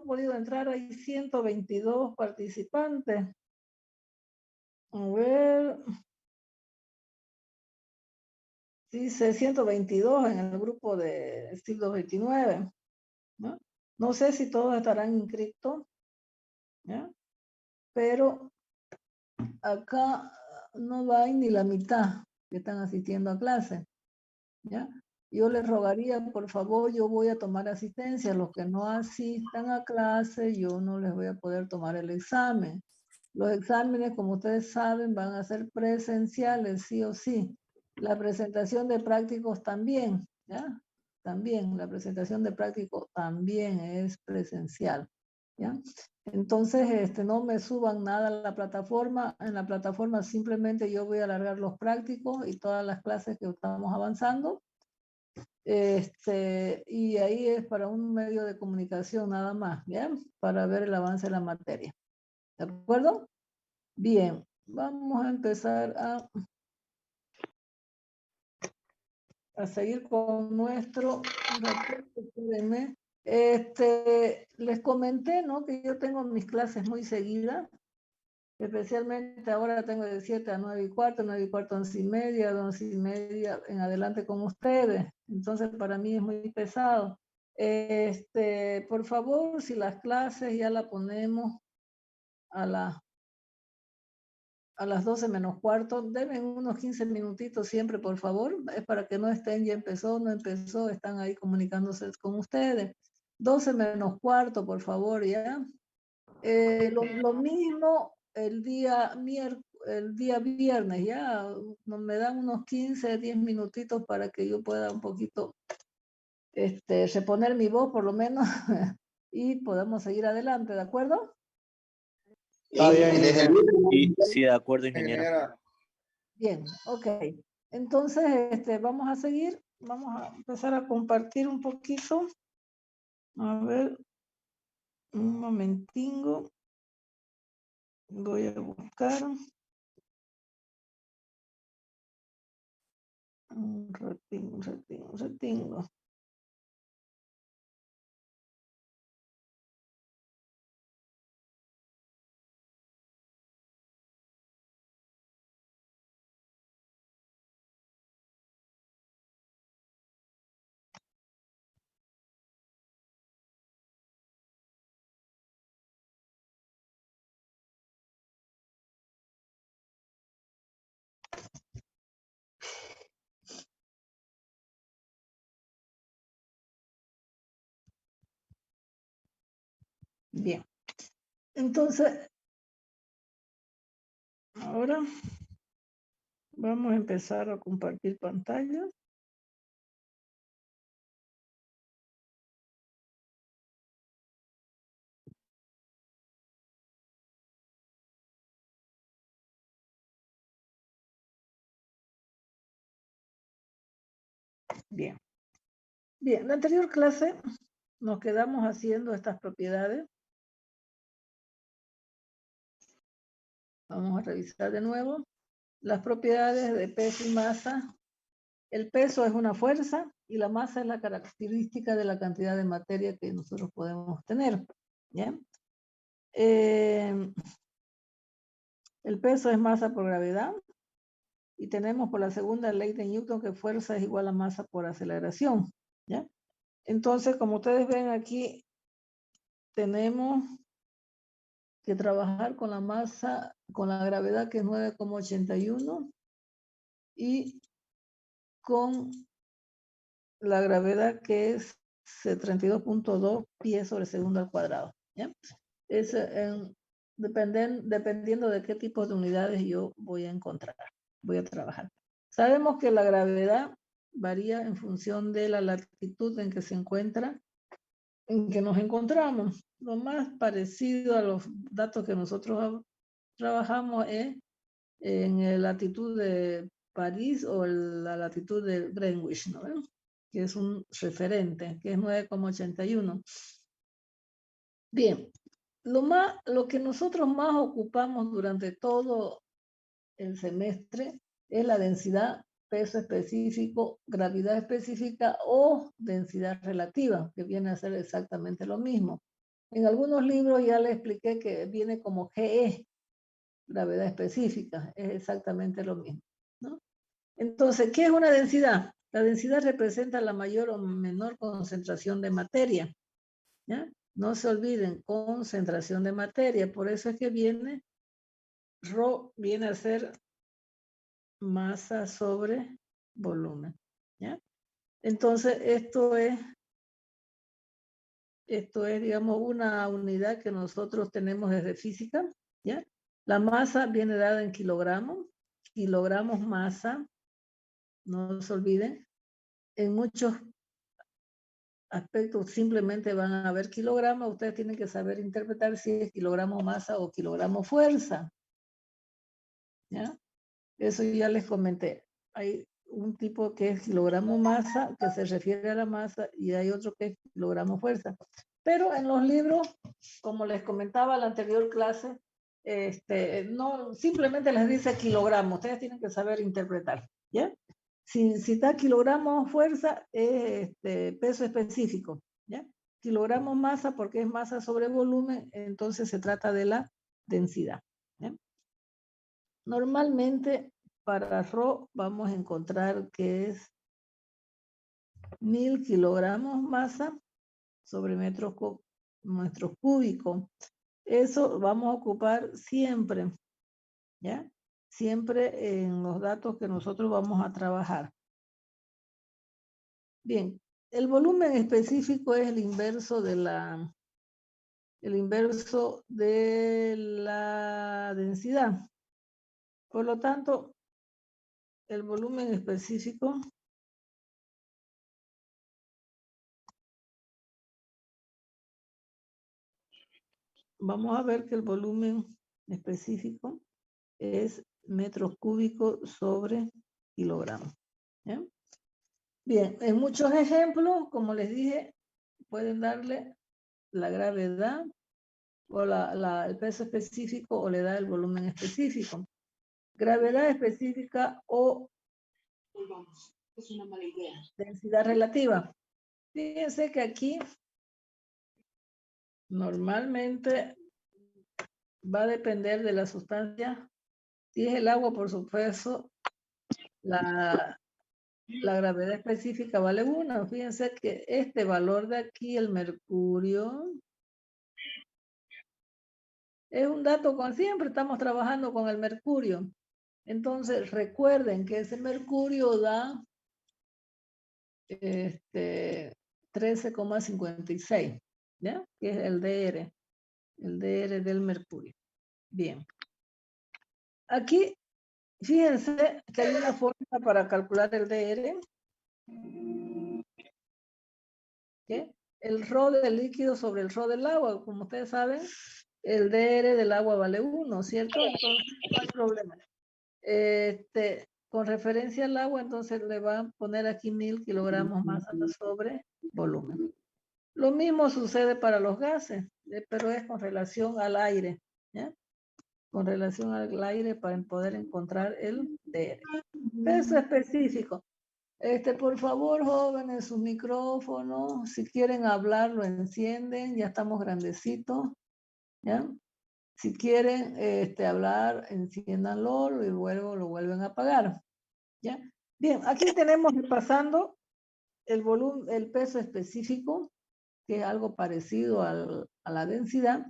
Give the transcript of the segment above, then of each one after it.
podido entrar, hay 122 participantes. A ver. Dice 122 en el grupo de STIL 229. ¿No? No sé si todos estarán inscritos, ¿ya? Pero acá no hay ni la mitad que están asistiendo a clase, ¿ya? Yo les rogaría, por favor, yo voy a tomar asistencia. Los que no asistan a clase, yo no les voy a poder tomar el examen. Los exámenes, como ustedes saben, van a ser presenciales, sí o sí. La presentación de prácticos también, ¿ya? También, la presentación de prácticos también es presencial, ¿ya? Entonces, no me suban nada a la plataforma. En la plataforma simplemente yo voy a alargar los prácticos y todas las clases que estamos avanzando. Y ahí es para un medio de comunicación nada más, ¿bien? Para ver el avance de la materia. ¿De acuerdo? Bien, vamos a empezar a seguir con nuestro reporte. Espérenme. Les comenté, ¿no? Que yo tengo mis clases muy seguidas. Especialmente ahora tengo de 7 a 9 y cuarto, 9 y cuarto, 11 y media, 11 y media en adelante con ustedes. Entonces para mí es muy pesado. Por favor, si las clases ya la ponemos a las 12 menos cuarto, denme unos 15 minutitos siempre, por favor. Es para que no estén, ya empezó, no empezó, están ahí comunicándose con ustedes. 12 menos cuarto, por favor, ya. Lo mismo el día viernes, ya me dan unos 15, 10 minutitos para que yo pueda un poquito reponer mi voz por lo menos y podamos seguir adelante, ¿de acuerdo? Está bien, y sí, de acuerdo, ingeniera. Bien, ok. Entonces, vamos a seguir, vamos a empezar a compartir un poquito. A ver, un momentingo. Voy a buscar. Un retingo. Bien. Entonces, ahora vamos a empezar a compartir pantalla. Bien. Bien, en la anterior clase nos quedamos haciendo estas propiedades. Vamos a revisar de nuevo las propiedades de peso y masa. El peso es una fuerza y la masa es la característica de la cantidad de materia que nosotros podemos tener. ¿Ya? El peso es masa por gravedad y tenemos por la segunda ley de Newton que fuerza es igual a masa por aceleración. ¿Ya? Entonces, como ustedes ven aquí, tenemos que trabajar con la masa, con la gravedad que es 9,81 y con la gravedad que es 32,2 pies sobre segundo al cuadrado. ¿Ya? Es dependiendo de qué tipo de unidades yo voy a encontrar, voy a trabajar. Sabemos que la gravedad varía en función de la latitud en que se encuentra, en que nos encontramos. Lo más parecido a los datos que nosotros trabajamos es en la latitud de París o la latitud de Greenwich, ¿no? Que es un referente, que es 9,81. Bien, lo que nosotros más ocupamos durante todo el semestre es la densidad, peso específico, gravedad específica o densidad relativa, que viene a ser exactamente lo mismo. En algunos libros ya le expliqué que viene como GE, gravedad específica, es exactamente lo mismo, ¿no? Entonces, ¿qué es una densidad? La densidad representa la mayor o menor concentración de materia, ¿ya? No se olviden, concentración de materia, por eso es que viene, Rho viene a ser masa sobre volumen, ¿ya? Entonces, esto es, digamos, una unidad que nosotros tenemos desde física, ¿ya? La masa viene dada en kilogramos masa, no se olviden. En muchos aspectos simplemente van a haber kilogramos, ustedes tienen que saber interpretar si es kilogramo masa o kilogramo fuerza, ¿ya? Eso ya les comenté. Hay un tipo que es kilogramo masa, que se refiere a la masa, y hay otro que es kilogramo fuerza. Pero en los libros, como les comentaba en la anterior clase, no, simplemente les dice kilogramo, ustedes tienen que saber interpretar, ¿ya? Si está kilogramo fuerza, es peso específico, ¿ya? Kilogramo masa, porque es masa sobre volumen, entonces se trata de la densidad, ¿ya? Normalmente, para Rho vamos a encontrar que es 1000 kilogramos masa sobre metros cúbicos. Eso vamos a ocupar siempre, ¿ya? Siempre en los datos que nosotros vamos a trabajar. Bien, el volumen específico es el inverso de la densidad. Por lo tanto, el volumen específico vamos a ver que el volumen específico es metros cúbicos sobre kilogramos, ¿ya? Bien, en muchos ejemplos, como les dije, pueden darle la gravedad o el peso específico o le da el volumen específico. Gravedad específica o es una mala idea. Densidad relativa. Fíjense que aquí normalmente va a depender de la sustancia. Si es el agua, por supuesto, la gravedad específica vale 1. Fíjense que este valor de aquí, el mercurio, es un dato con siempre estamos trabajando con el mercurio. Entonces, recuerden que ese mercurio da 13,56, ¿ya? Que es el DR del mercurio. Bien. Aquí, fíjense que hay una fórmula para calcular el DR. ¿Qué? El Rho del líquido sobre el Rho del agua. Como ustedes saben, el DR del agua vale 1, ¿cierto? Entonces, no hay problema. Con referencia al agua, entonces le van a poner aquí 1000 kilogramos masa sobre volumen. Lo mismo sucede para los gases, pero es con relación al aire, ¿ya? Con relación al aire para poder encontrar el DR. Peso específico. Por favor, jóvenes, sus micrófonos, si quieren hablar, lo encienden, ya estamos grandecitos, ¿ya? Si quieren hablar, enciéndanlo y luego lo vuelven a apagar, ¿ya? Bien, aquí tenemos pasando el volumen, el peso específico, que es algo parecido a la densidad,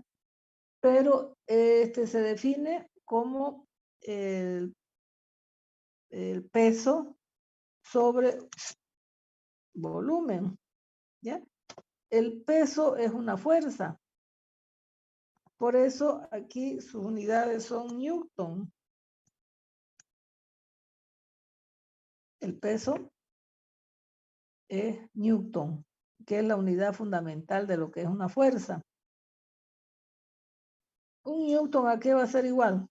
pero se define como el peso sobre volumen, ¿ya? El peso es una fuerza. Por eso aquí sus unidades son Newton. El peso es Newton, que es la unidad fundamental de lo que es una fuerza. ¿Un Newton a qué va a ser igual?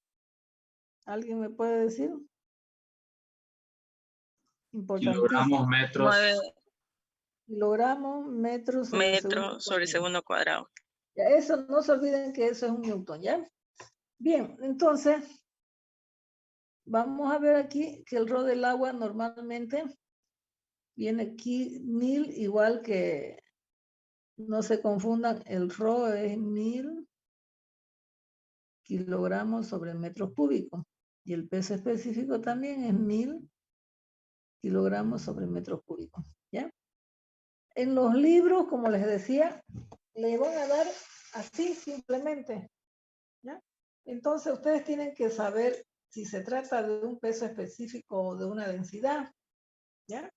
¿Alguien me puede decir? Importantísimo. Kilogramos, metros. Kilogramos, metros sobre segundo cuadrado. Ya, eso, no se olviden que eso es un Newton, ¿ya? Bien, entonces, vamos a ver aquí que el Rho del agua normalmente viene aquí 1000 igual que No se confundan, el Rho es 1000 kilogramos sobre metros cúbicos. Y el peso específico también es 1000 kilogramos sobre metros cúbicos. ¿Ya? En los libros, como les decía, le van a dar así simplemente. ¿Ya? Entonces ustedes tienen que saber si se trata de un peso específico o de una densidad. ¿Ya?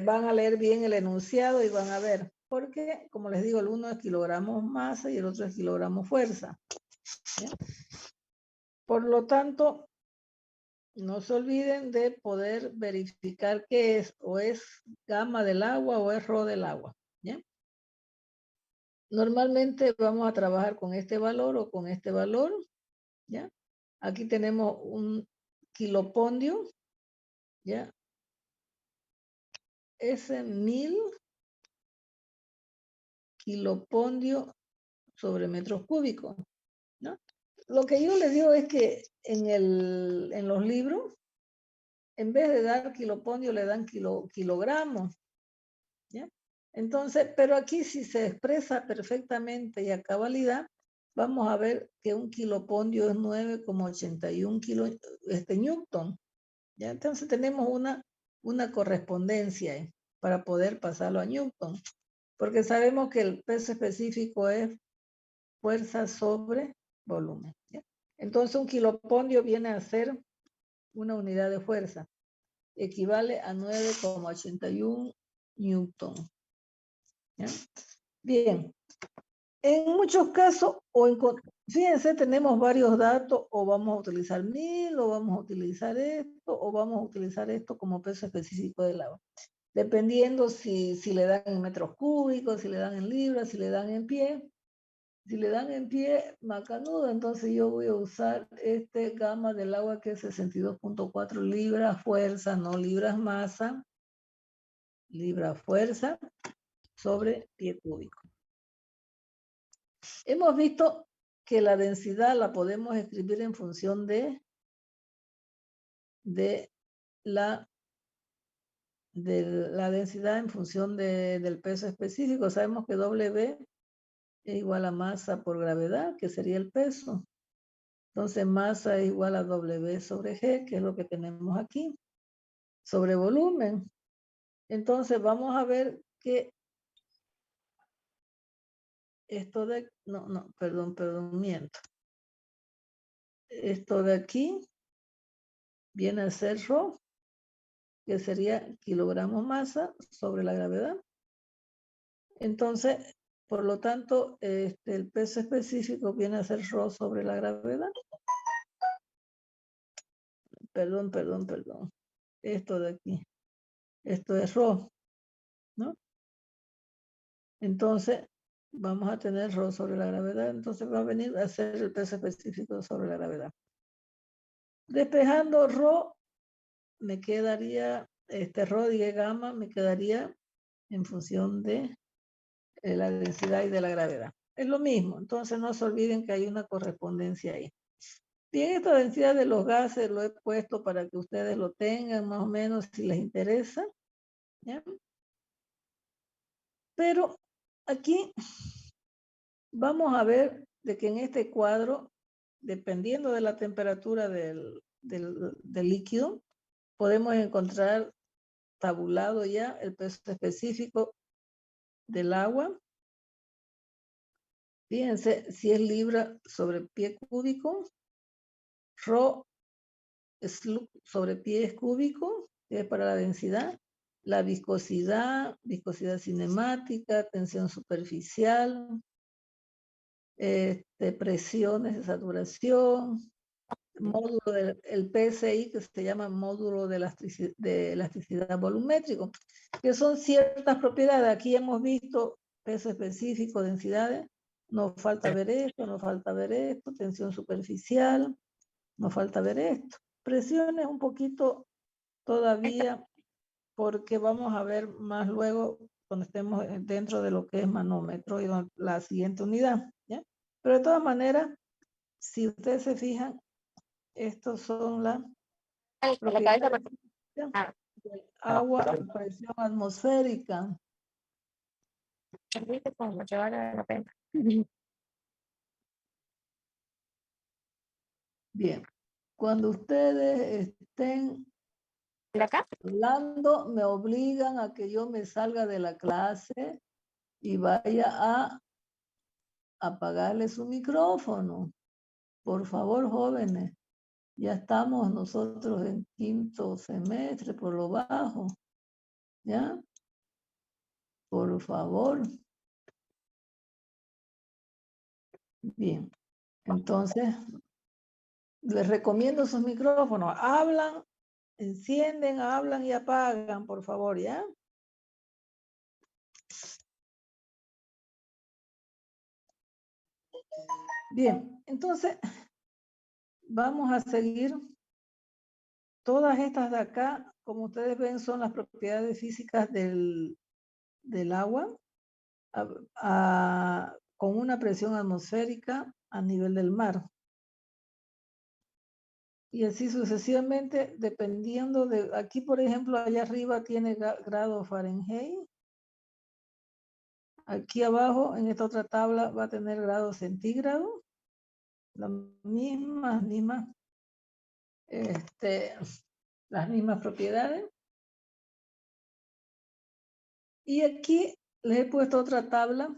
Van a leer bien el enunciado y van a ver. Porque, como les digo, el uno es kilogramos masa y el otro es kilogramos fuerza. ¿Ya? Por lo tanto, no se olviden de poder verificar qué es, o es gamma del agua o es Rho del agua. ¿Ya? Normalmente vamos a trabajar con este valor o con este valor. ¿Ya? Aquí tenemos un kilopondio. ¿Ya? Ese 1000 kilopondio sobre metros cúbicos. ¿No? Lo que yo les digo es que en los libros, en vez de dar kilopondio, le dan kilogramos. ¿Ya? Entonces, pero aquí si se expresa perfectamente y a cabalidad, vamos a ver que un kilopondio es 9,81 newton. ¿Ya? Entonces tenemos una correspondencia para poder pasarlo a newton, porque sabemos que el peso específico es fuerza sobre volumen. ¿Ya? Entonces un kilopondio viene a ser una unidad de fuerza, equivale a 9,81 newton. ¿Ya? Bien, en muchos casos, fíjense, tenemos varios datos, o vamos a utilizar 1000, o vamos a utilizar esto, o vamos a utilizar esto como peso específico del agua. Dependiendo si le dan en metros cúbicos, si le dan en libras, si le dan en pie. Si le dan en pie, macanudo, entonces yo voy a usar gamma del agua que es 62,4 libras fuerza, no libras masa, libra fuerza sobre pie cúbico. Hemos visto que la densidad la podemos escribir en función de la densidad en función del peso específico. Sabemos que W es igual a masa por gravedad, que sería el peso. Entonces masa es igual a W sobre G, que es lo que tenemos aquí, sobre volumen. Entonces vamos a ver que esto de, perdón, miento. Esto de aquí viene a ser Rho, que sería kilogramos masa sobre la gravedad. Entonces, por lo tanto, el peso específico viene a ser Rho sobre la gravedad. Perdón. Esto de aquí. Esto es Rho, ¿no? Entonces, vamos a tener Rho sobre la gravedad. Entonces, va a venir a ser el peso específico sobre la gravedad. Despejando Rho, me quedaría, Rho y gamma me quedaría en función de la densidad y de la gravedad. Es lo mismo, entonces no se olviden que hay una correspondencia ahí. Bien, esta densidad de los gases lo he puesto para que ustedes lo tengan más o menos si les interesa. ¿Ya? Pero aquí vamos a ver de que en este cuadro, dependiendo de la temperatura del líquido, podemos encontrar tabulado ya el peso específico del agua. Fíjense si es libra sobre pie cúbico, Rho sobre pies cúbicos, que es para la densidad, la viscosidad cinemática, tensión superficial, presiones de saturación, módulo del PSI, que se llama módulo de elasticidad volumétrico, que son ciertas propiedades. Aquí hemos visto peso específico, densidades. Nos falta ver esto, tensión superficial, nos falta ver esto. Presiones un poquito todavía, porque vamos a ver más luego cuando estemos dentro de lo que es manómetro y la siguiente unidad, ¿ya? Pero de todas maneras, si ustedes se fijan, estos son las propiedades del agua a presión atmosférica. Como que vale la pena. Bien, cuando ustedes estén ¿De acá? hablando, me obligan a que yo me salga de la clase y vaya a apagarle su micrófono. Por favor, jóvenes, ya estamos nosotros en 5º semestre por lo bajo, ¿ya? Por favor. Bien, entonces les recomiendo sus micrófonos. Hablan, encienden, hablan y apagan, por favor, ¿ya? Bien, entonces vamos a seguir. Todas estas de acá, como ustedes ven, son las propiedades físicas del agua con una presión atmosférica a nivel del mar. Y así sucesivamente, dependiendo de, aquí por ejemplo, allá arriba tiene grado Fahrenheit. Aquí abajo, en esta otra tabla, va a tener grado centígrado. Las mismas propiedades. Y aquí les he puesto otra tabla,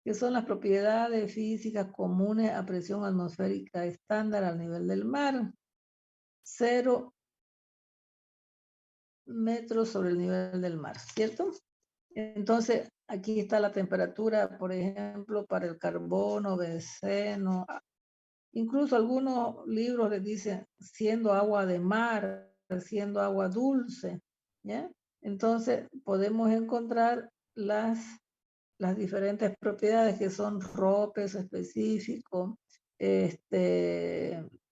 que son las propiedades físicas comunes a presión atmosférica estándar al nivel del mar. 0 metros sobre el nivel del mar, ¿cierto? Entonces, aquí está la temperatura, por ejemplo, para el carbono, benceno. Incluso algunos libros les dicen siendo agua de mar, siendo agua dulce, ¿ya? Entonces, podemos encontrar las diferentes propiedades que son RO, peso específico,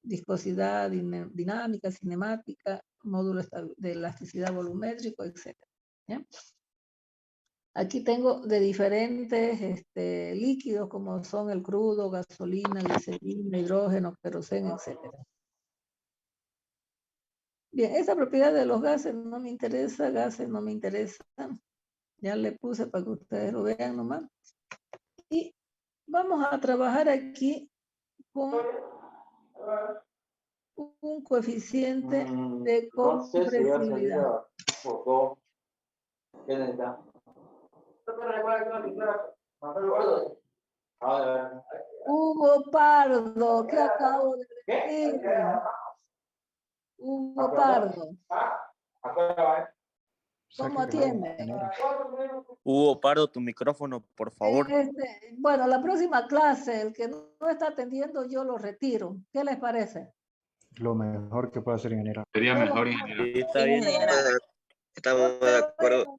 viscosidad dinámica, cinemática, módulo de elasticidad volumétrico, etc. ¿Ya? Aquí tengo de diferentes líquidos como son el crudo, gasolina, glicerina, hidrógeno, queroseno, etc. Bien, esa propiedad de los gases no me interesa, gases no me interesan. Ya le puse para que ustedes lo vean nomás. Y vamos a trabajar aquí con un coeficiente de compresibilidad. Hugo Pardo, ¿qué acabo de decir? Hugo Pardo. ¿Cómo atiende? Hugo Pardo, tu micrófono, por favor. Bueno, la próxima clase, el que no está atendiendo, yo lo retiro. ¿Qué les parece? Lo mejor que puede hacer, ingeniera. Sería mejor, ingeniera. Sí, está bien. Estamos de acuerdo.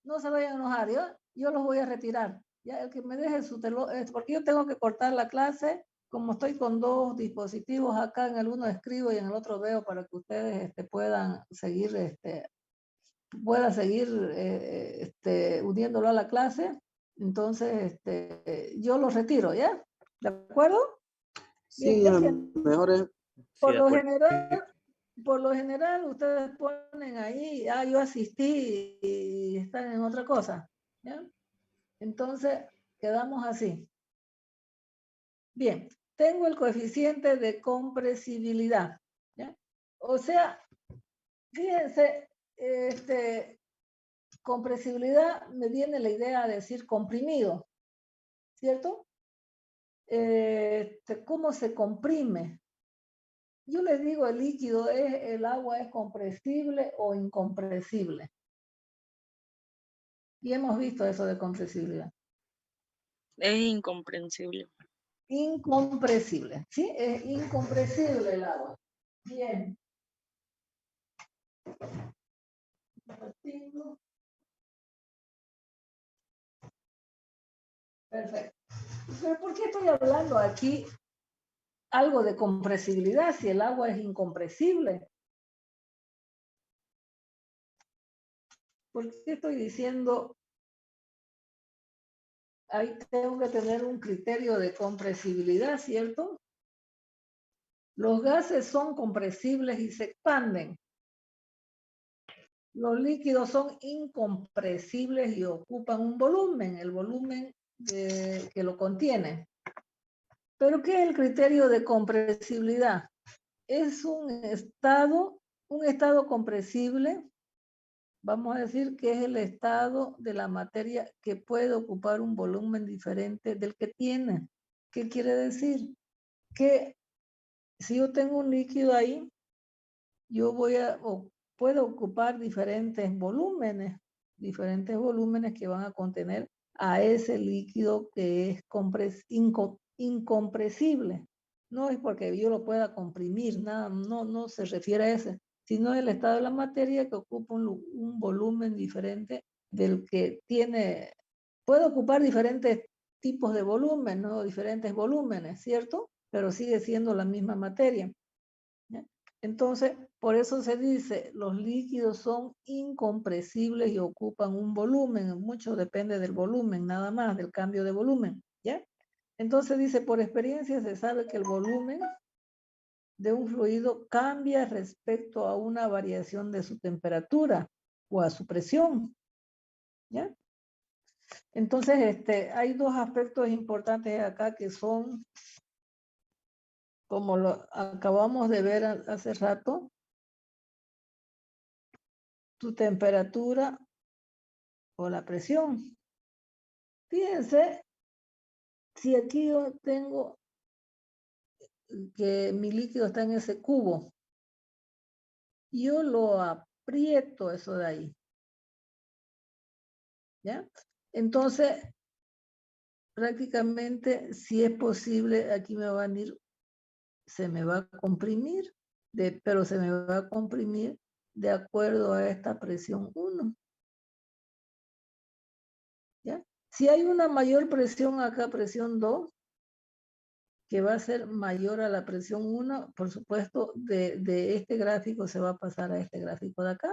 No se vayan a enojar, yo los voy a retirar. Ya, el que me deje su teléfono, porque yo tengo que cortar la clase, como estoy con 2 dispositivos acá, en el uno escribo y en el otro veo para que ustedes puedan seguir, uniéndolo a la clase. Entonces, yo los retiro, ¿ya? ¿De acuerdo? Sí, mejor es. Por lo general, ustedes ponen ahí, yo asistí y están en otra cosa, ¿ya? Entonces, quedamos así. Bien, tengo el coeficiente de compresibilidad, ¿ya? O sea, fíjense, compresibilidad me viene la idea de decir comprimido, ¿cierto? ¿Cómo se comprime? Yo les digo, el líquido el agua es compresible o incompresible. Y hemos visto eso de compresibilidad. Es incomprensible. Incompresible, ¿sí? Es incompresible el agua. Bien. Perfecto. Pero ¿por qué estoy hablando aquí algo de compresibilidad si el agua es incompresible? ¿Por qué estoy diciendo ahí tengo que tener un criterio de compresibilidad, ¿cierto? Los gases son compresibles y se expanden. Los líquidos son incompresibles y ocupan un volumen, el volumen que lo contiene. ¿Pero qué es el criterio de compresibilidad? Es un estado compresible, vamos a decir que es el estado de la materia que puede ocupar un volumen diferente del que tiene. ¿Qué quiere decir? Que si yo tengo un líquido ahí, yo puedo ocupar diferentes volúmenes que van a contener a ese líquido que es incompresible. No es porque yo lo pueda comprimir, nada, no se refiere a ese, sino el estado de la materia que ocupa un volumen diferente del que tiene, puede ocupar diferentes tipos de volumen, ¿no? Diferentes volúmenes, ¿cierto? Pero sigue siendo la misma materia. ¿Ya? Entonces, por eso se dice, los líquidos son incompresibles y ocupan un volumen, mucho depende del volumen, nada más, del cambio de volumen, ¿ya? Entonces dice, por experiencia se sabe que el volumen de un fluido cambia respecto a una variación de su temperatura o a su presión, ¿ya? Entonces, hay dos aspectos importantes acá que son, como lo acabamos de ver hace rato, tu temperatura o la presión. Fíjense, si aquí yo tengo que mi líquido está en ese cubo, yo lo aprieto eso de ahí, ¿ya? Entonces, prácticamente, si es posible, aquí me va a venir, se me va a comprimir, pero se me va a comprimir de acuerdo a esta presión 1. ¿Ya? Si hay una mayor presión acá, presión 2, que va a ser mayor a la presión 1, por supuesto, de este gráfico se va a pasar a este gráfico de acá.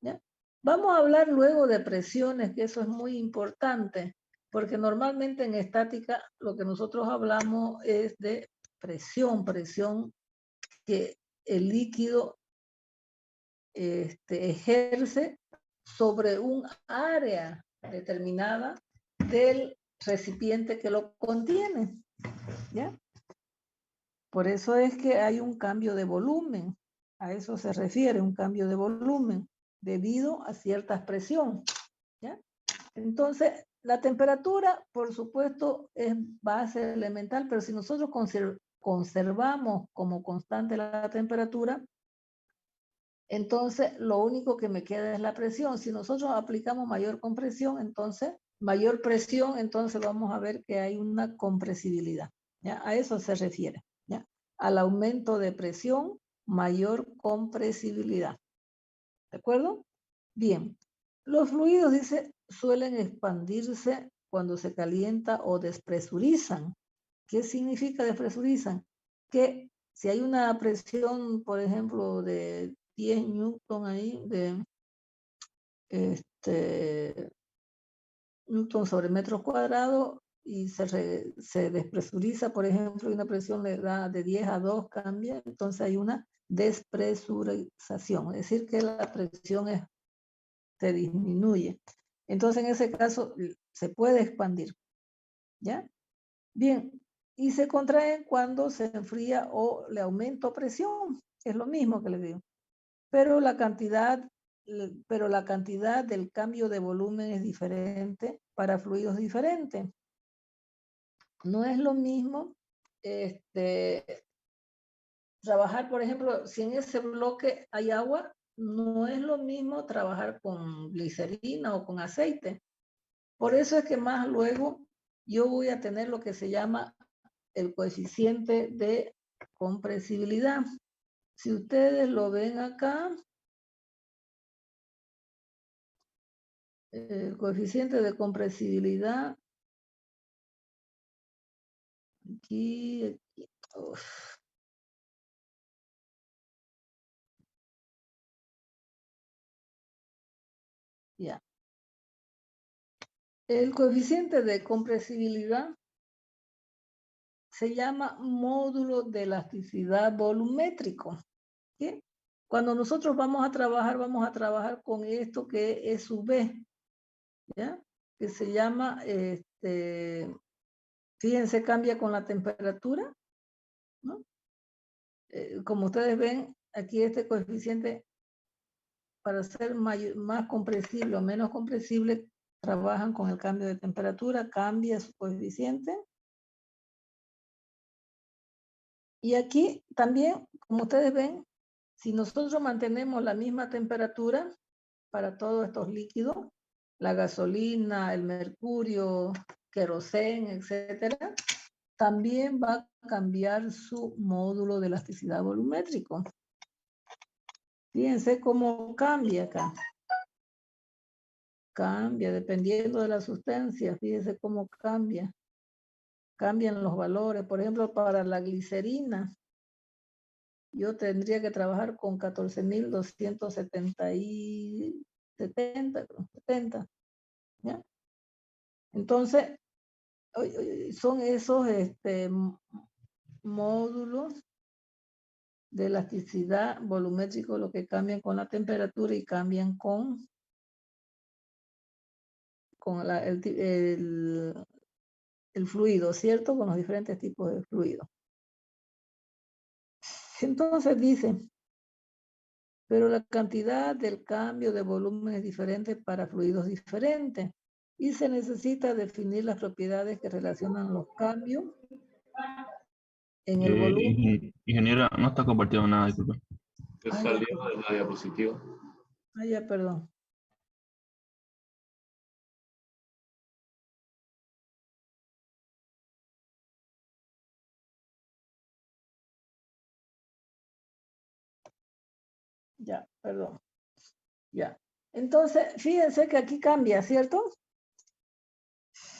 ¿Ya? Vamos a hablar luego de presiones, que eso es muy importante, porque normalmente en estática lo que nosotros hablamos es de presión que el líquido ejerce sobre un área determinada del recipiente que lo contiene, ¿ya? Por eso es que hay un cambio de volumen, a eso se refiere, un cambio de volumen debido a cierta presión, ¿ya? Entonces, la temperatura, por supuesto, va a ser elemental, pero si nosotros conservamos como constante la temperatura, entonces lo único que me queda es la presión. Si nosotros aplicamos mayor presión, entonces vamos a ver que hay una compresibilidad, ¿ya? A eso se refiere, ¿ya? Al aumento de presión, mayor compresibilidad. ¿De acuerdo? Bien. Los fluidos, dice, suelen expandirse cuando se calienta o despresurizan. ¿Qué significa despresurizan? Que si hay una presión, por ejemplo, de 10 newton ahí, newton sobre metros cuadrados, y se despresuriza, por ejemplo, y una presión le da de 10 a 2, cambia, entonces hay una despresurización, es decir, que la presión se disminuye. Entonces, en ese caso, se puede expandir, ¿ya? Bien, y se contraen cuando se enfría o le aumento presión, es lo mismo que les digo. Pero la cantidad del cambio de volumen es diferente para fluidos diferentes. No es lo mismo trabajar, por ejemplo, si en ese bloque hay agua, no es lo mismo trabajar con glicerina o con aceite. Por eso es que más luego yo voy a tener lo que se llama el coeficiente de compresibilidad. Si ustedes lo ven acá, el coeficiente de compresibilidad, aquí, ya. El coeficiente de compresibilidad se llama módulo de elasticidad volumétrico. ¿Sí? Cuando nosotros vamos a trabajar con esto que es sub B, ¿ya? Que se llama, fíjense, cambia con la temperatura, ¿no? Como ustedes ven, aquí este coeficiente, para ser más compresible o menos compresible, trabajan con el cambio de temperatura, cambia su coeficiente. Y aquí también, como ustedes ven, si nosotros mantenemos la misma temperatura para todos estos líquidos, la gasolina, el mercurio, queroseno, etcétera, también va a cambiar su módulo de elasticidad volumétrico. Fíjense cómo cambia acá. Cambia dependiendo de la sustancia. Fíjense cómo cambia. Cambian los valores. Por ejemplo, para la glicerina, yo tendría que trabajar con 14.270, ¿ya? Entonces, son esos módulos de elasticidad volumétrico lo que cambian con la temperatura y cambian con el fluido, ¿cierto? Con los diferentes tipos de fluido. Entonces dice, pero la cantidad del cambio de volumen es diferente para fluidos diferentes y se necesita definir las propiedades que relacionan los cambios en el volumen. Ingeniera, no está compartiendo nada, disculpe. Se salió de la diapositiva. Ah, ya, perdón. Ya, perdón. Ya. Entonces, fíjense que aquí cambia, ¿cierto?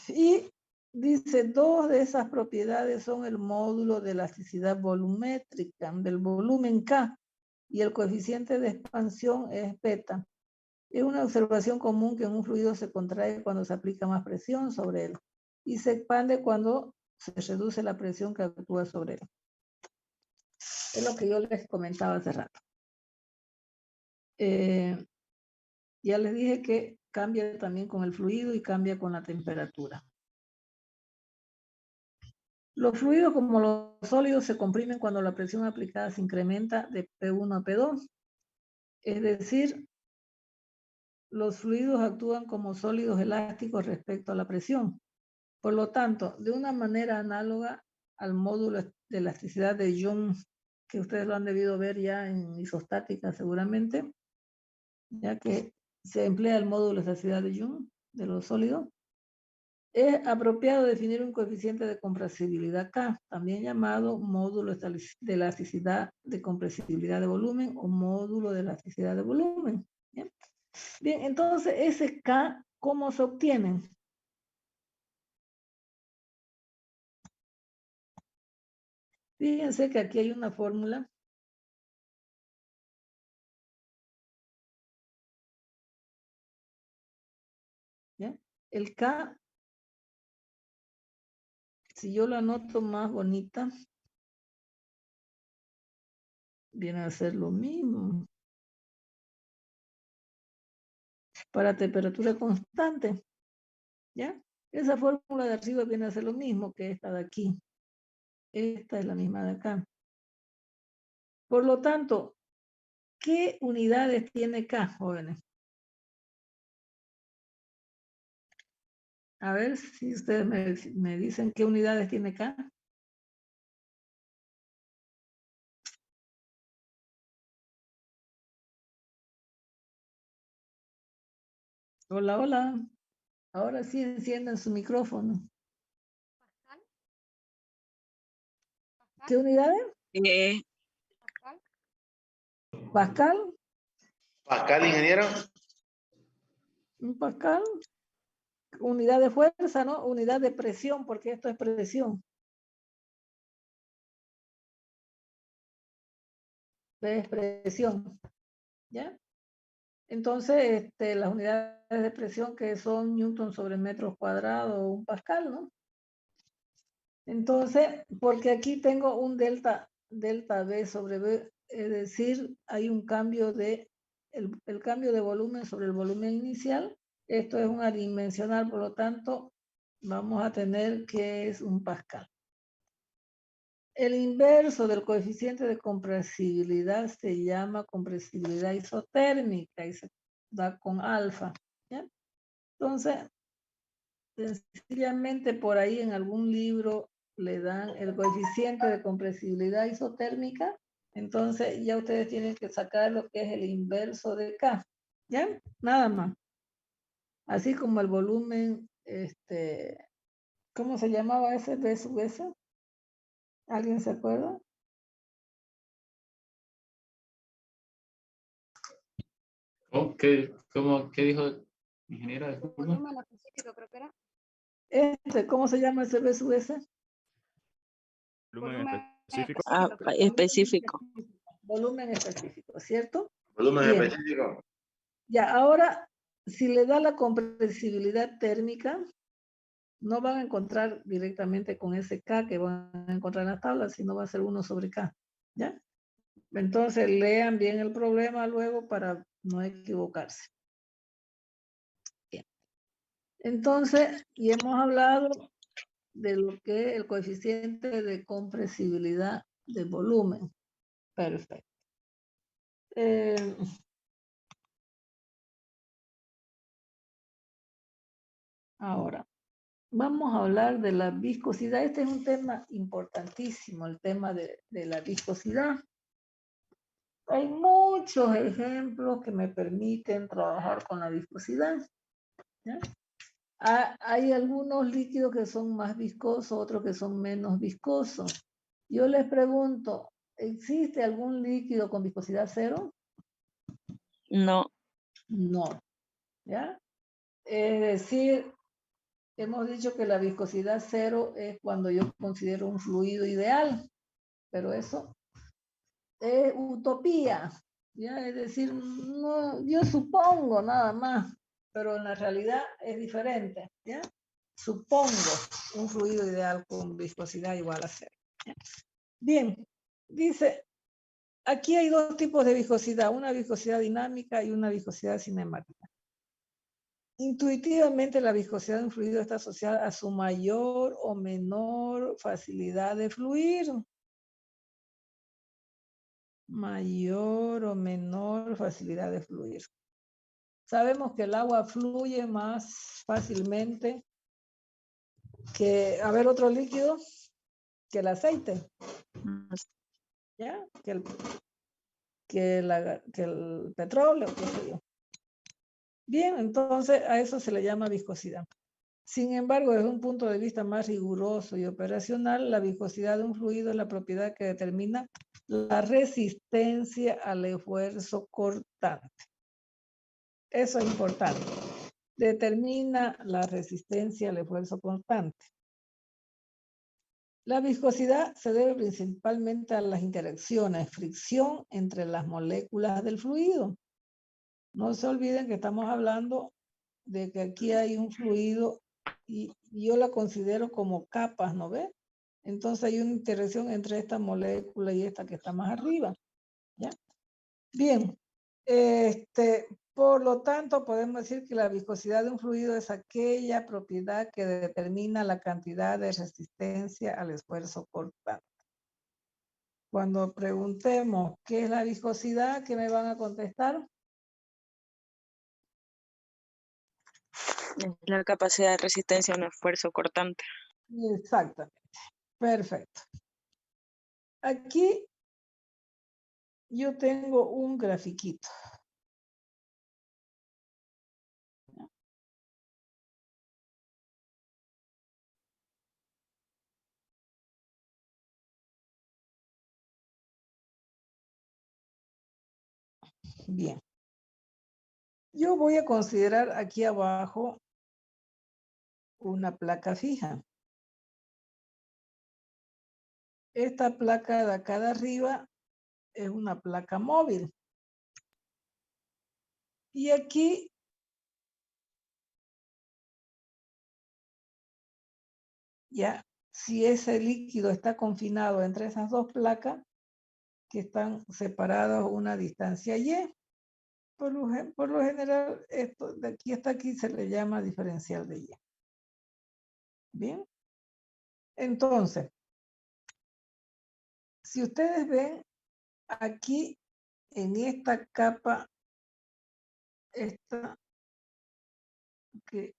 Y dice, dos de esas propiedades son el módulo de elasticidad volumétrica del volumen K y el coeficiente de expansión es beta. Es una observación común que un fluido se contrae cuando se aplica más presión sobre él y se expande cuando se reduce la presión que actúa sobre él. Es lo que yo les comentaba hace rato. Ya les dije que cambia también con el fluido y cambia con la temperatura. Los fluidos como los sólidos se comprimen cuando la presión aplicada se incrementa de P1 a P2. Es decir, los fluidos actúan como sólidos elásticos respecto a la presión. Por lo tanto, de una manera análoga al módulo de elasticidad de Young, que ustedes lo han debido ver ya en isostática seguramente, ya que se emplea el módulo de elasticidad de Young de los sólidos, es apropiado definir un coeficiente de compresibilidad K, también llamado módulo de elasticidad de compresibilidad de volumen o módulo de elasticidad de volumen. ¿Bien? Bien, entonces ese K, ¿cómo se obtiene? Fíjense que aquí hay una fórmula. ¿Ya? El K, si yo lo anoto más bonita, viene a ser lo mismo. Para temperatura constante. ¿Ya? Esa fórmula de arriba viene a ser lo mismo que esta de aquí. Esta es la misma de acá. Por lo tanto, ¿qué unidades tiene K, jóvenes? A ver si ustedes me dicen qué unidades tiene K. Hola, hola. Ahora sí enciendan su micrófono. ¿Qué unidades? ¿Pascal? Pascal, ingeniero. ¿Un Pascal? Unidad de fuerza, ¿no? Unidad de presión, porque esto es presión. Es presión. ¿Ya? Entonces, las unidades de presión que son newton sobre metros cuadrados o un pascal, ¿no? Entonces, porque aquí tengo un delta B sobre B es decir, hay un cambio de, el cambio de volumen sobre el volumen inicial. Esto es un adimensional, por lo tanto, vamos a tener que es un pascal. El inverso del coeficiente de compresibilidad se llama compresibilidad isotérmica y se da con alfa. ¿Ya? Entonces, sencillamente por ahí en algún libro le dan el coeficiente de compresibilidad isotérmica, entonces ya ustedes tienen que sacar lo que es el inverso de K, ¿ya? Nada más. Así como el volumen, ¿cómo se llamaba ese B sub S? ¿Alguien se acuerda? ¿Qué dijo ingeniera? Disculpa. Volumen específico, creo que era. ¿Cómo se llama ese B sub S? Volumen específico. Específico. Volumen específico, ¿cierto? Volumen Bien. específico. Ya, ahora, si le da la compresibilidad térmica, no van a encontrar directamente con ese K que van a encontrar en las tablas, sino va a ser 1 sobre K, ¿ya? Entonces, lean bien el problema luego para no equivocarse. Bien. Entonces, y hemos hablado de lo que es el coeficiente de compresibilidad de volumen. Perfecto. Ahora, vamos a hablar de la viscosidad. Este es un tema importantísimo, el tema de la viscosidad. Hay muchos ejemplos que me permiten trabajar con la viscosidad. ¿Ya? Hay algunos líquidos que son más viscosos, otros que son menos viscosos. Yo les pregunto, ¿existe algún líquido con viscosidad cero? No. No. ¿Ya? Es decir, hemos dicho que la viscosidad cero es cuando yo considero un fluido ideal, pero eso es utopía, ¿ya? Es decir, no, yo supongo nada más, pero en la realidad es diferente, ¿ya? Supongo un fluido ideal con viscosidad igual a cero, ¿ya? Bien, dice, aquí hay dos tipos de viscosidad, una viscosidad dinámica y una viscosidad cinemática. Intuitivamente la viscosidad de un fluido está asociada a su mayor o menor facilidad de fluir. Mayor o menor facilidad de fluir. Sabemos que el agua fluye más fácilmente que, a ver, otro líquido, que el aceite. ¿Ya? Que el petróleo, qué sé yo. Bien, entonces a eso se le llama viscosidad. Sin embargo, desde un punto de vista más riguroso y operacional, la viscosidad de un fluido es la propiedad que determina la resistencia al esfuerzo cortante. Eso es importante. Determina la resistencia al esfuerzo constante. La viscosidad se debe principalmente a las interacciones, fricción entre las moléculas del fluido. No se olviden que estamos hablando de que aquí hay un fluido y yo la considero como capas, ¿no ve? Entonces hay una interacción entre esta molécula y esta que está más arriba, ¿ya? Bien, por lo tanto podemos decir que la viscosidad de un fluido es aquella propiedad que determina la cantidad de resistencia al esfuerzo cortante. Cuando preguntemos qué es la viscosidad, ¿qué me van a contestar? Es la capacidad de resistencia a un esfuerzo cortante. Exactamente. Perfecto. Aquí yo tengo un grafiquito. Bien. Yo voy a considerar aquí abajo una placa fija. Esta placa de acá de arriba es una placa móvil. Y aquí ya, si ese líquido está confinado entre esas dos placas, que están separados una distancia y. Por lo general, esto de aquí hasta aquí se le llama diferencial de y. Bien. Entonces, si ustedes ven aquí en esta capa, esta que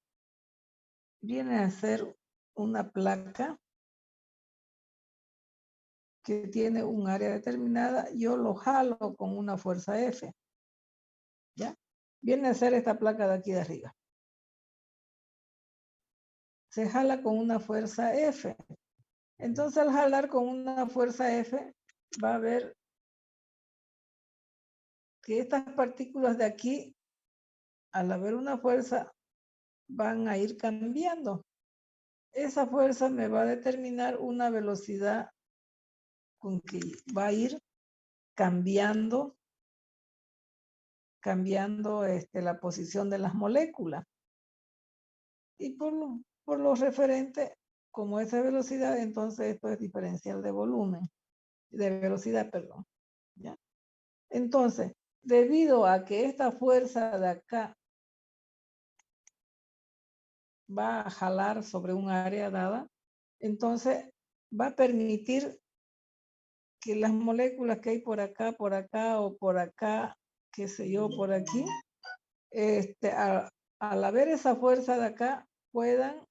viene a ser una placa que tiene un área determinada, yo lo jalo con una fuerza F. ¿Ya? Viene a ser esta placa de aquí de arriba. Se jala con una fuerza F. Entonces, al jalar con una fuerza F, va a ver que estas partículas de aquí, al haber una fuerza, van a ir cambiando. Esa fuerza me va a determinar una velocidad con que va a ir cambiando la posición de las moléculas. Y por lo referente, como esa velocidad, entonces esto es diferencial de volumen, de velocidad, perdón. ¿Ya? Entonces, debido a que esta fuerza de acá va a jalar sobre un área dada, entonces va a permitir que las moléculas que hay por acá o por acá, qué sé yo, por aquí, al haber esa fuerza de acá, puedan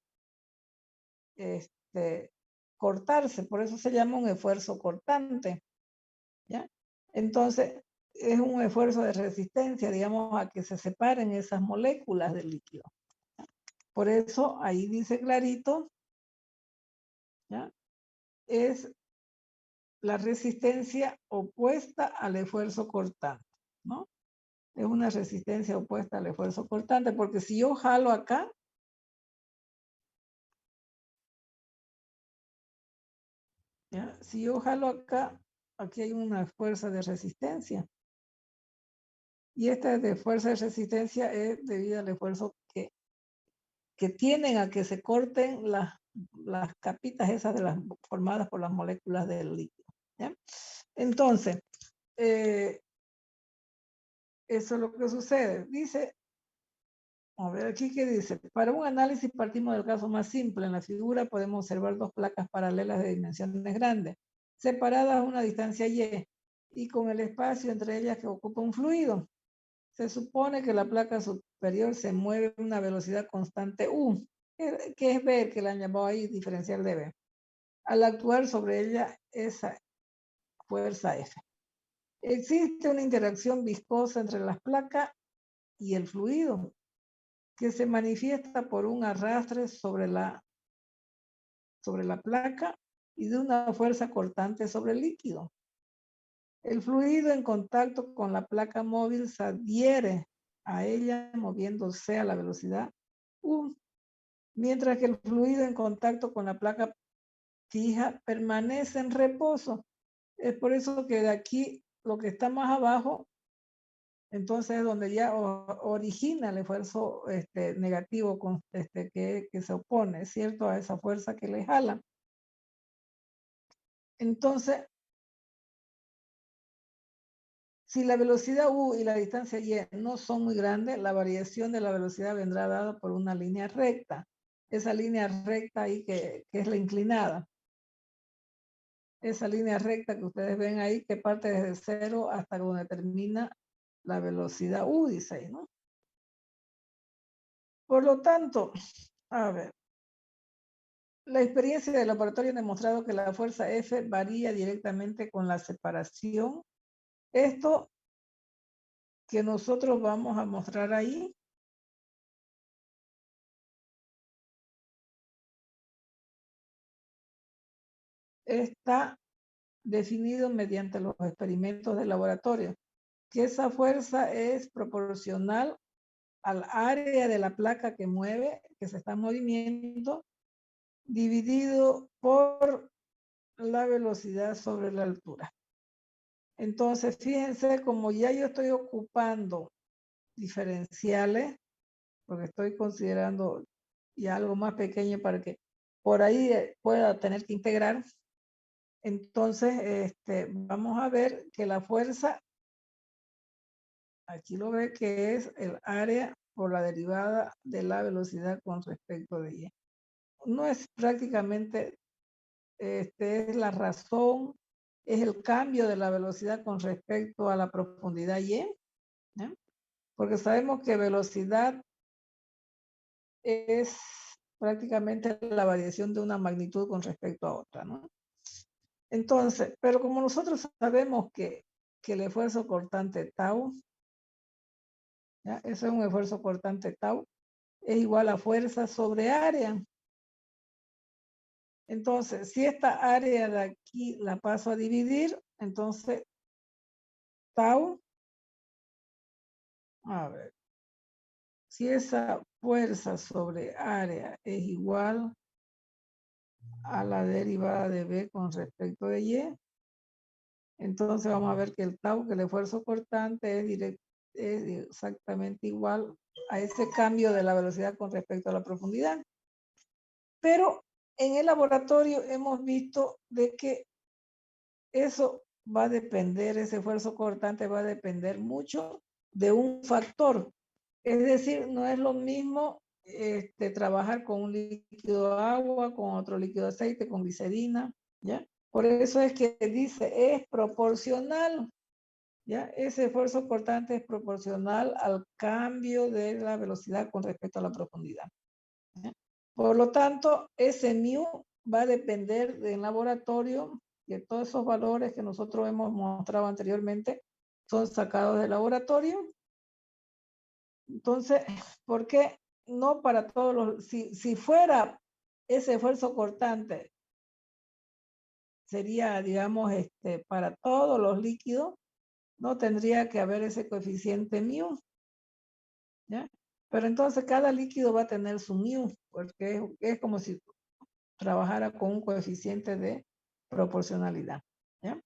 cortarse. Por eso se llama un esfuerzo cortante. ¿Ya? Entonces, es un esfuerzo de resistencia, digamos, a que se separen esas moléculas del líquido. Por eso, ahí dice clarito, ¿ya? Es la resistencia opuesta al esfuerzo cortante, ¿no? Es una resistencia opuesta al esfuerzo cortante, porque si yo jalo acá, ¿ya? Si yo jalo acá, aquí hay una fuerza de resistencia. Y esta de fuerza de resistencia es debido al esfuerzo que tienen a que se corten las capitas esas formadas por las moléculas del líquido. ¿Ya? Entonces, eso es lo que sucede. Dice, a ver aquí qué dice. Para un análisis partimos del caso más simple. En la figura podemos observar dos placas paralelas de dimensiones grandes, separadas a una distancia y con el espacio entre ellas que ocupa un fluido. Se supone que la placa superior se mueve a una velocidad constante U, que es B, que la han llamado ahí diferencial de B. Al actuar sobre ella esa fuerza F. Existe una interacción viscosa entre las placas y el fluido, que se manifiesta por un arrastre sobre la placa y de una fuerza cortante sobre el líquido. El fluido en contacto con la placa móvil se adhiere a ella moviéndose a la velocidad U, mientras que el fluido en contacto con la placa fija permanece en reposo. Es por eso que de aquí, lo que está más abajo, entonces es donde ya origina el esfuerzo negativo que se opone, ¿cierto? A esa fuerza que le jala. Entonces, si la velocidad U y la distancia Y no son muy grandes, la variación de la velocidad vendrá dada por una línea recta. Esa línea recta ahí que es la inclinada. Esa línea recta que ustedes ven ahí que parte desde 0 hasta donde termina la velocidad U, dice ahí, ¿no? Por lo tanto, a ver, la experiencia del laboratorio ha demostrado que la fuerza F varía directamente con la separación. Esto que nosotros vamos a mostrar ahí está definido mediante los experimentos de laboratorio, que esa fuerza es proporcional al área de la placa que mueve, que se está en movimiento, dividido por la velocidad sobre la altura. Entonces, fíjense, como ya yo estoy ocupando diferenciales, porque estoy considerando ya algo más pequeño para que por ahí pueda tener que integrar. Entonces, vamos a ver que la fuerza, aquí lo ve que es el área por la derivada de la velocidad con respecto de y. No es prácticamente, es la razón, es el cambio de la velocidad con respecto a la profundidad y, ¿eh? Porque sabemos que velocidad es prácticamente la variación de una magnitud con respecto a otra, ¿no? Entonces, pero como nosotros sabemos que el esfuerzo cortante tau, ¿ya? Eso es un esfuerzo cortante tau, es igual a fuerza sobre área. Entonces, si esta área de aquí la paso a dividir, entonces tau, a ver, si esa fuerza sobre área es igual a la derivada de B con respecto de Y, entonces vamos a ver que el tau, que el esfuerzo cortante es exactamente igual a ese cambio de la velocidad con respecto a la profundidad. Pero en el laboratorio hemos visto de que eso va a depender, ese esfuerzo cortante va a depender mucho de un factor. Es decir, no es lo mismo trabajar con un líquido agua, con otro líquido aceite, con glicerina, ¿ya? Por eso es que dice, es proporcional, ¿ya? Ese esfuerzo cortante es proporcional al cambio de la velocidad con respecto a la profundidad, ¿ya? Por lo tanto, ese mu va a depender del laboratorio, que todos esos valores que nosotros hemos mostrado anteriormente son sacados del laboratorio. Entonces, ¿por qué no para todos los, si fuera ese esfuerzo cortante, sería, digamos, para todos los líquidos, no tendría que haber ese coeficiente mu, ¿ya? Pero entonces cada líquido va a tener su mu, porque es como si trabajara con un coeficiente de proporcionalidad, ¿ya?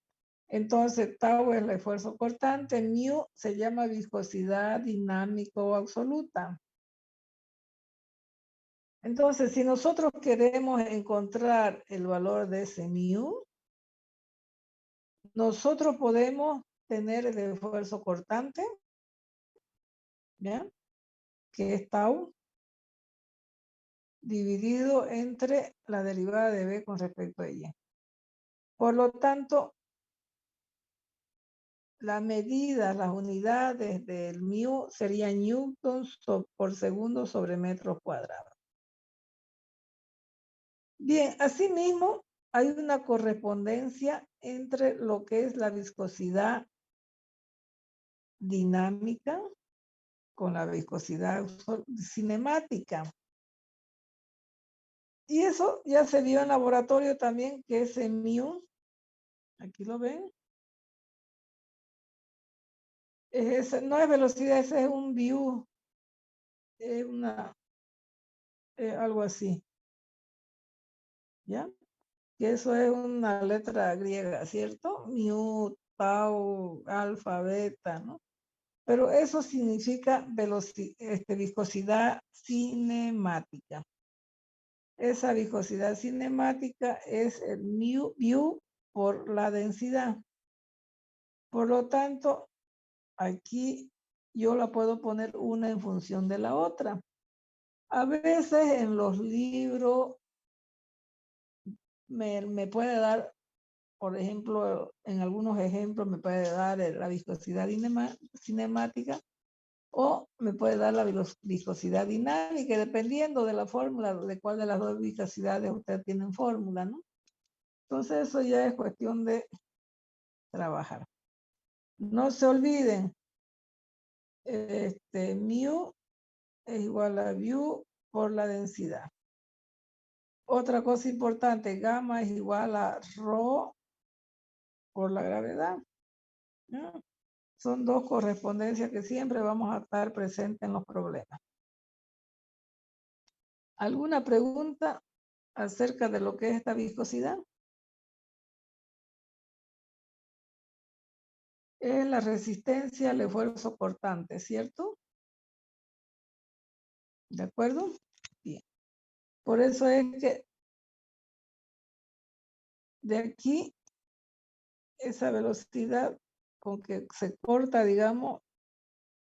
Entonces, tau es el esfuerzo cortante, mu se llama viscosidad dinámica o absoluta. Entonces, si nosotros queremos encontrar el valor de ese mu, nosotros podemos tener el esfuerzo cortante, ¿ya? Que es tau, dividido entre la derivada de B con respecto a Y. Por lo tanto, las medidas, las unidades del mu serían newtons por segundo sobre metros cuadrados. Bien, asimismo, hay una correspondencia entre lo que es la viscosidad dinámica con la viscosidad cinemática. Y eso ya se vio en laboratorio también, que ese mu, aquí lo ven, no es velocidad, ese es un view, es algo así, ¿ya? Que eso es una letra griega, ¿cierto? Mu, tau, alfa, beta, ¿no? Pero eso significa viscosidad cinemática. Esa viscosidad cinemática es el mu por la densidad. Por lo tanto, aquí yo la puedo poner una en función de la otra. A veces en los libros me puede dar, por ejemplo, en algunos ejemplos me puede dar la viscosidad cinemática o me puede dar la viscosidad dinámica, dependiendo de la fórmula, de cuál de las dos viscosidades usted tiene en fórmula, ¿no? Entonces eso ya es cuestión de trabajar. No se olviden, mu es igual a mu por la densidad. Otra cosa importante, gamma es igual a rho por la gravedad, ¿no? Son dos correspondencias que siempre vamos a estar presentes en los problemas. ¿Alguna pregunta acerca de lo que es esta viscosidad? Es la resistencia al esfuerzo cortante, ¿cierto? ¿De acuerdo? Bien. Por eso es que de aquí esa velocidad con que se corta, digamos,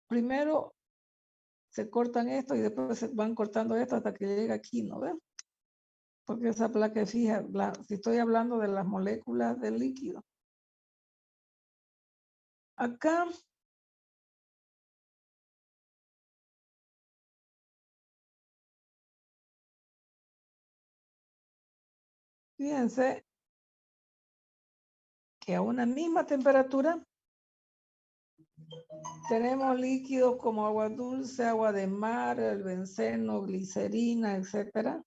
primero se cortan esto y después se van cortando esto hasta que llega aquí, ¿no ven? Porque esa placa es fija, si estoy hablando de las moléculas del líquido. Acá fíjense que a una misma temperatura tenemos líquidos como agua dulce, agua de mar, el benceno, glicerina, etcétera.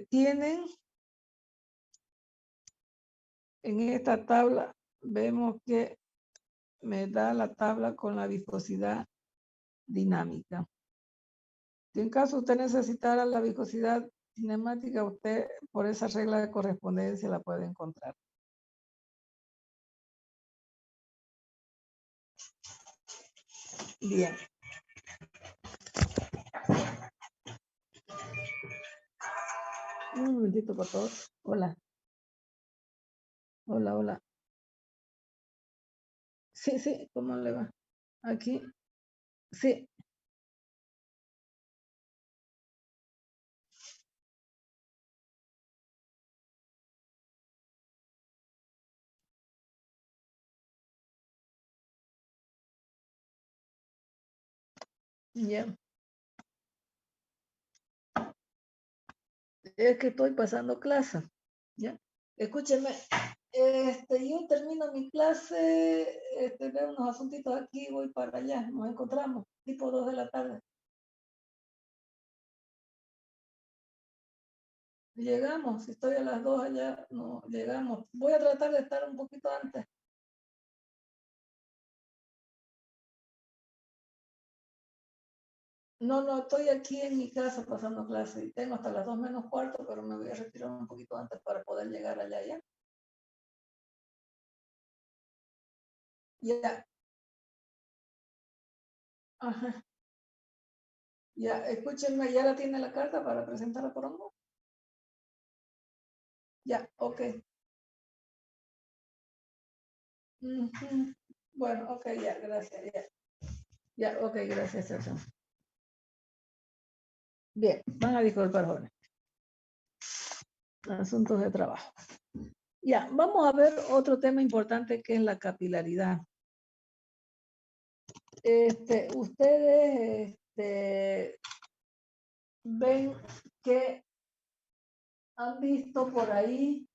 Tienen en esta tabla, vemos que me da la tabla con la viscosidad dinámica. Si en caso usted necesitara la viscosidad cinemática, usted por esa regla de correspondencia la puede encontrar. Bien. Un momentito, por favor. Hola. Hola, hola. Sí, sí, ¿cómo le va? Aquí. Sí. Ya. Es que estoy pasando clase. ¿Ya? Escúcheme, yo termino mi clase, veo unos asuntitos aquí, voy para allá, nos encontramos, tipo 2 de la tarde. Llegamos, si estoy a las 2 allá, no, llegamos. Voy a tratar de estar un poquito antes. No, no, estoy aquí en mi casa pasando clase y tengo hasta las 2 menos cuarto, pero me voy a retirar un poquito antes para poder llegar allá, ¿ya? Ya. Ajá. Ya, escúchenme, ¿ya la tiene la carta para presentarla por hongo? Ya, ok. Bueno, ok, ya, gracias, ya. Ya, ok, gracias, Celso. Bien, van a disculpar, jóvenes. Asuntos de trabajo. Ya, vamos a ver otro tema importante que es la capilaridad. Ustedes ven que han visto por ahí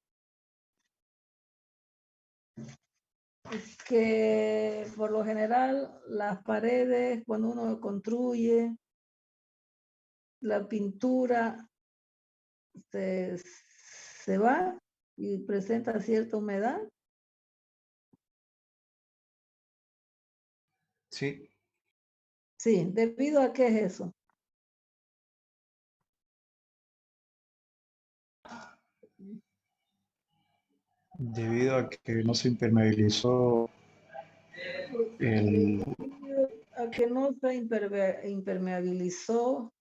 que por lo general las paredes, cuando uno construye, la pintura se va y presenta cierta humedad. Sí, Sí, ¿debido a qué es eso? debido a que no se impermeabilizó el... A que no se impermeabilizó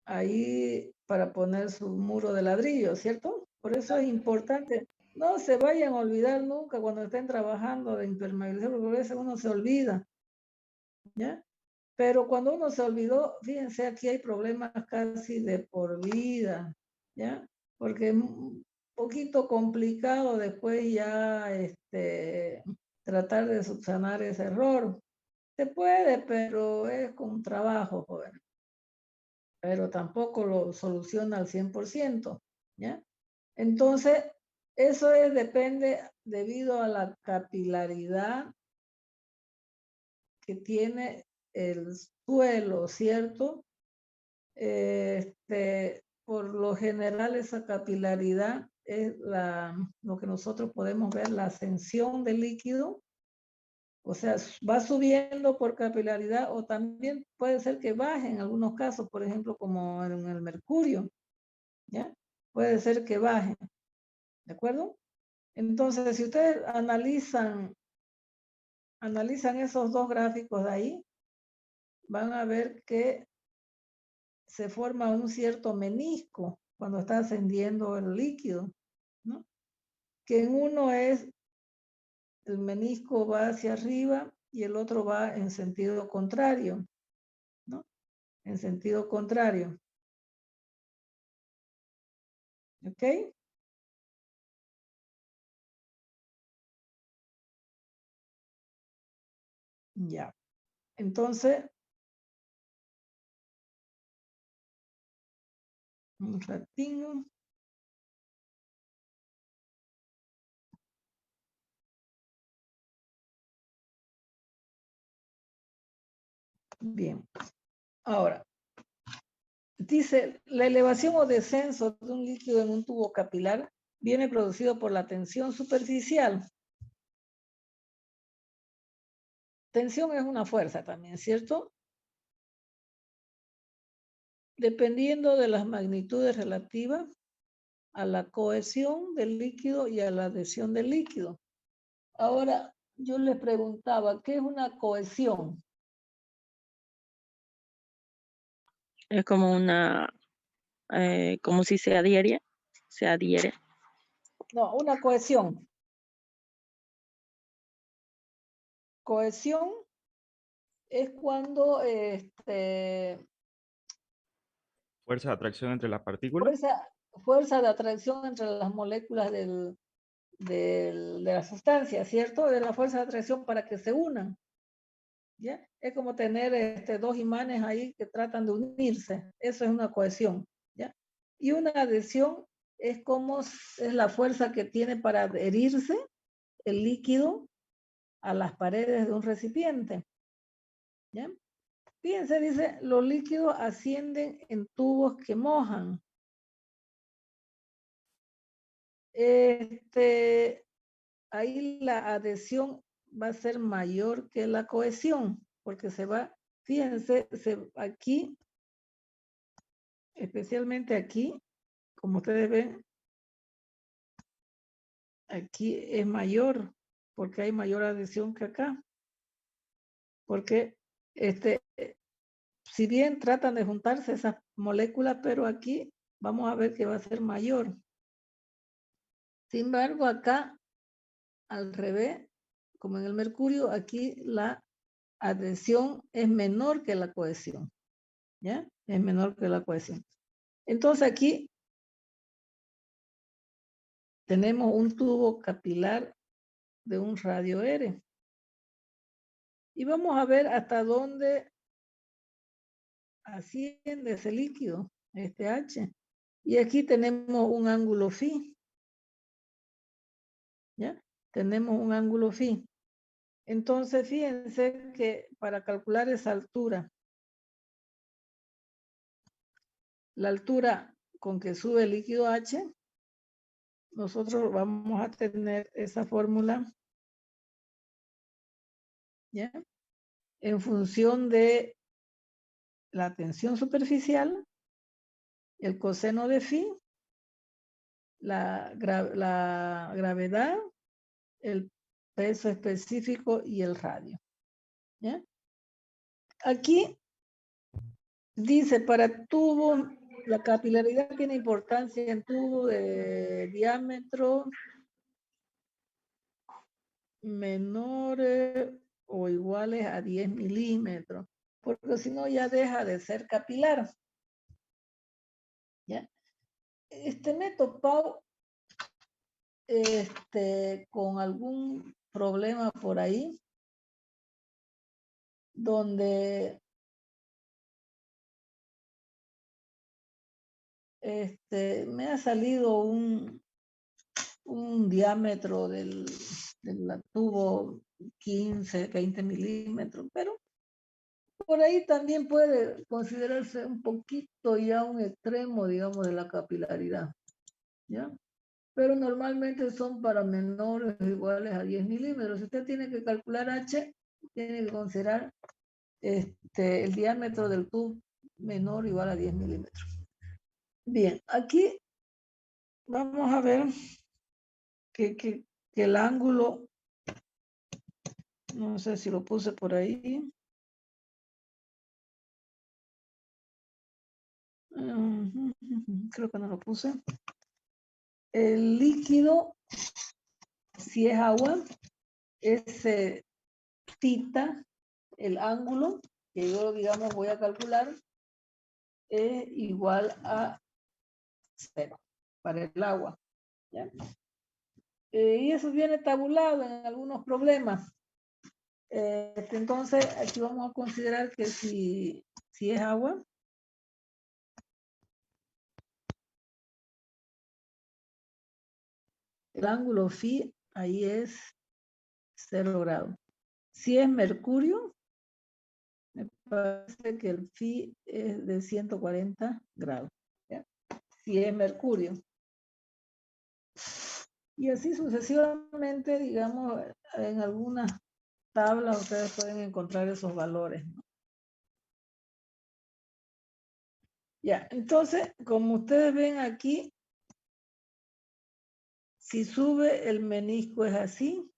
ahí para poner su muro de ladrillo, ¿cierto? Por eso es importante. No se vayan a olvidar nunca cuando estén trabajando de impermeabilizar, porque a veces uno se olvida, ¿ya? Pero cuando uno se olvidó, fíjense, aquí hay problemas casi de por vida, ¿ya? Porque es un poquito complicado después ya tratar de subsanar ese error. Se puede, pero es con trabajo, joven. Pero tampoco lo soluciona al 100%, ¿ya? Entonces, eso depende debido a la capilaridad que tiene el suelo, ¿cierto? Por lo general esa capilaridad es lo que nosotros podemos ver, la ascensión del líquido, o sea, va subiendo por capilaridad o también puede ser que baje en algunos casos, por ejemplo, como en el mercurio, ¿ya? Puede ser que baje, ¿de acuerdo? Entonces, si ustedes analizan esos dos gráficos de ahí, van a ver que se forma un cierto menisco cuando está ascendiendo el líquido, ¿no? Que en uno es el menisco va hacia arriba y el otro va en sentido contrario, ¿no? En sentido contrario. ¿Ok? Ya. Entonces, un ratinho. Bien. Ahora, dice, la elevación o descenso de un líquido en un tubo capilar viene producido por la tensión superficial. Tensión es una fuerza también, ¿cierto? Dependiendo de las magnitudes relativas a la cohesión del líquido y a la adhesión del líquido. Ahora, yo les preguntaba, ¿qué es una cohesión? Es como una, como si se adhiere, se adhiere. No, una cohesión. Cohesión es cuando Fuerza de atracción entre las partículas. fuerza de atracción entre las moléculas de la sustancia, ¿cierto? De la fuerza de atracción para que se unan. ¿Ya? Es como tener dos imanes ahí que tratan de unirse. Eso es una cohesión. ¿Ya? Y una adhesión es como es la fuerza que tiene para adherirse el líquido a las paredes de un recipiente. ¿Ya? Fíjense, dice, los líquidos ascienden en tubos que mojan. Ahí la adhesión va a ser mayor que la cohesión, porque se va, fíjense, aquí, especialmente aquí, como ustedes ven, aquí es mayor, porque hay mayor adhesión que acá. Porque si bien tratan de juntarse esas moléculas, pero aquí vamos a ver que va a ser mayor. Sin embargo, acá, al revés, como en el mercurio, aquí la adhesión es menor que la cohesión. ¿Ya? Es menor que la cohesión. Entonces aquí tenemos un tubo capilar de un radio R. Y vamos a ver hasta dónde asciende ese líquido, este H. Y aquí tenemos un ángulo phi. ¿Ya? Tenemos un ángulo phi. Entonces, fíjense que para calcular esa altura, la altura con que sube el líquido H, nosotros vamos a tener esa fórmula, ¿ya? En función de la tensión superficial, el coseno de phi, la gravedad, el peso específico y el radio. ¿Ya? Aquí dice, para tubo, la capilaridad tiene importancia en tubo de diámetro menores o iguales a 10 milímetros, porque si no ya deja de ser capilar. ¿Ya? Me he topado con algún problema por ahí, donde me ha salido un diámetro del tubo 15, 20 milímetros, pero por ahí también puede considerarse un poquito ya un extremo, digamos, de la capilaridad, ¿ya? Pero normalmente son para menores o iguales a 10 milímetros. Si usted tiene que calcular H, tiene que considerar el diámetro del tubo menor o igual a 10 milímetros. Bien, aquí vamos a ver que el ángulo, no sé si lo puse por ahí. Creo que no lo puse. El líquido, si es agua, es tita, el ángulo que yo, digamos, voy a calcular, es igual a 0 para el agua. ¿Ya? Y eso viene tabulado en algunos problemas. Entonces, aquí vamos a considerar que si es agua, el ángulo phi ahí es 0 grados. Si es mercurio, me parece que el phi es de 140 grados. ¿Ya? Si es mercurio. Y así sucesivamente, digamos, en algunas tablas ustedes pueden encontrar esos valores, ¿no? Ya, entonces, como ustedes ven aquí, si sube el menisco es así,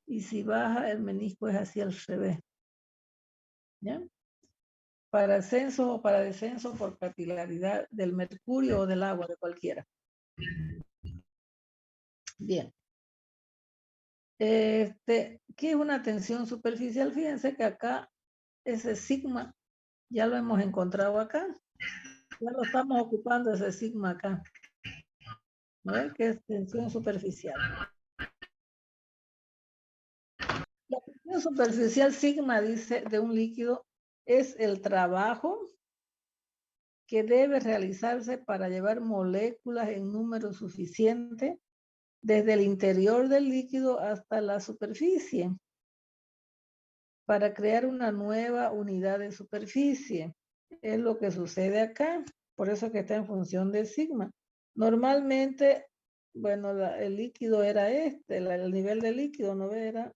y si baja el menisco es así al revés. ¿Ya? Para ascenso o para descenso por capilaridad del mercurio o del agua, de cualquiera. Bien. ¿Qué es una tensión superficial? Fíjense que acá ese sigma ya lo hemos encontrado acá. Ya lo estamos ocupando ese sigma acá. ¿Ven? Que es tensión superficial. La tensión superficial sigma, dice, de un líquido es el trabajo que debe realizarse para llevar moléculas en número suficiente desde el interior del líquido hasta la superficie para crear una nueva unidad de superficie. Es lo que sucede acá, por eso que está en función de sigma. Normalmente, bueno, el líquido era el nivel del líquido no era.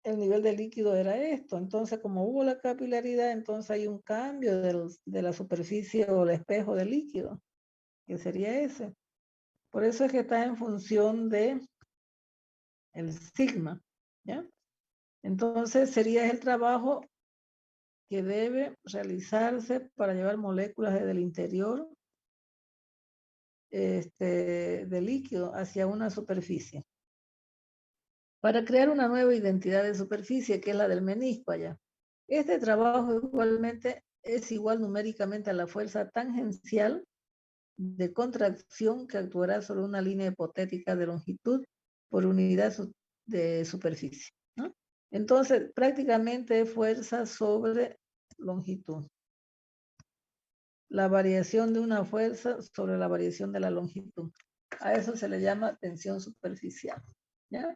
El nivel del líquido era esto. Entonces, como hubo la capilaridad, entonces hay un cambio de la superficie o el espejo del líquido, que sería ese. Por eso es que está en función de el sigma, ¿ya? Entonces, sería el trabajo que debe realizarse para llevar moléculas desde el interior del líquido hacia una superficie. Para crear una nueva identidad de superficie, que es la del menisco allá. Este trabajo igualmente es igual numéricamente a la fuerza tangencial de contracción que actuará sobre una línea hipotética de longitud por unidad de superficie, ¿no? Entonces, prácticamente es fuerza sobre longitud. La variación de una fuerza sobre la variación de la longitud. A eso se le llama tensión superficial, ¿ya?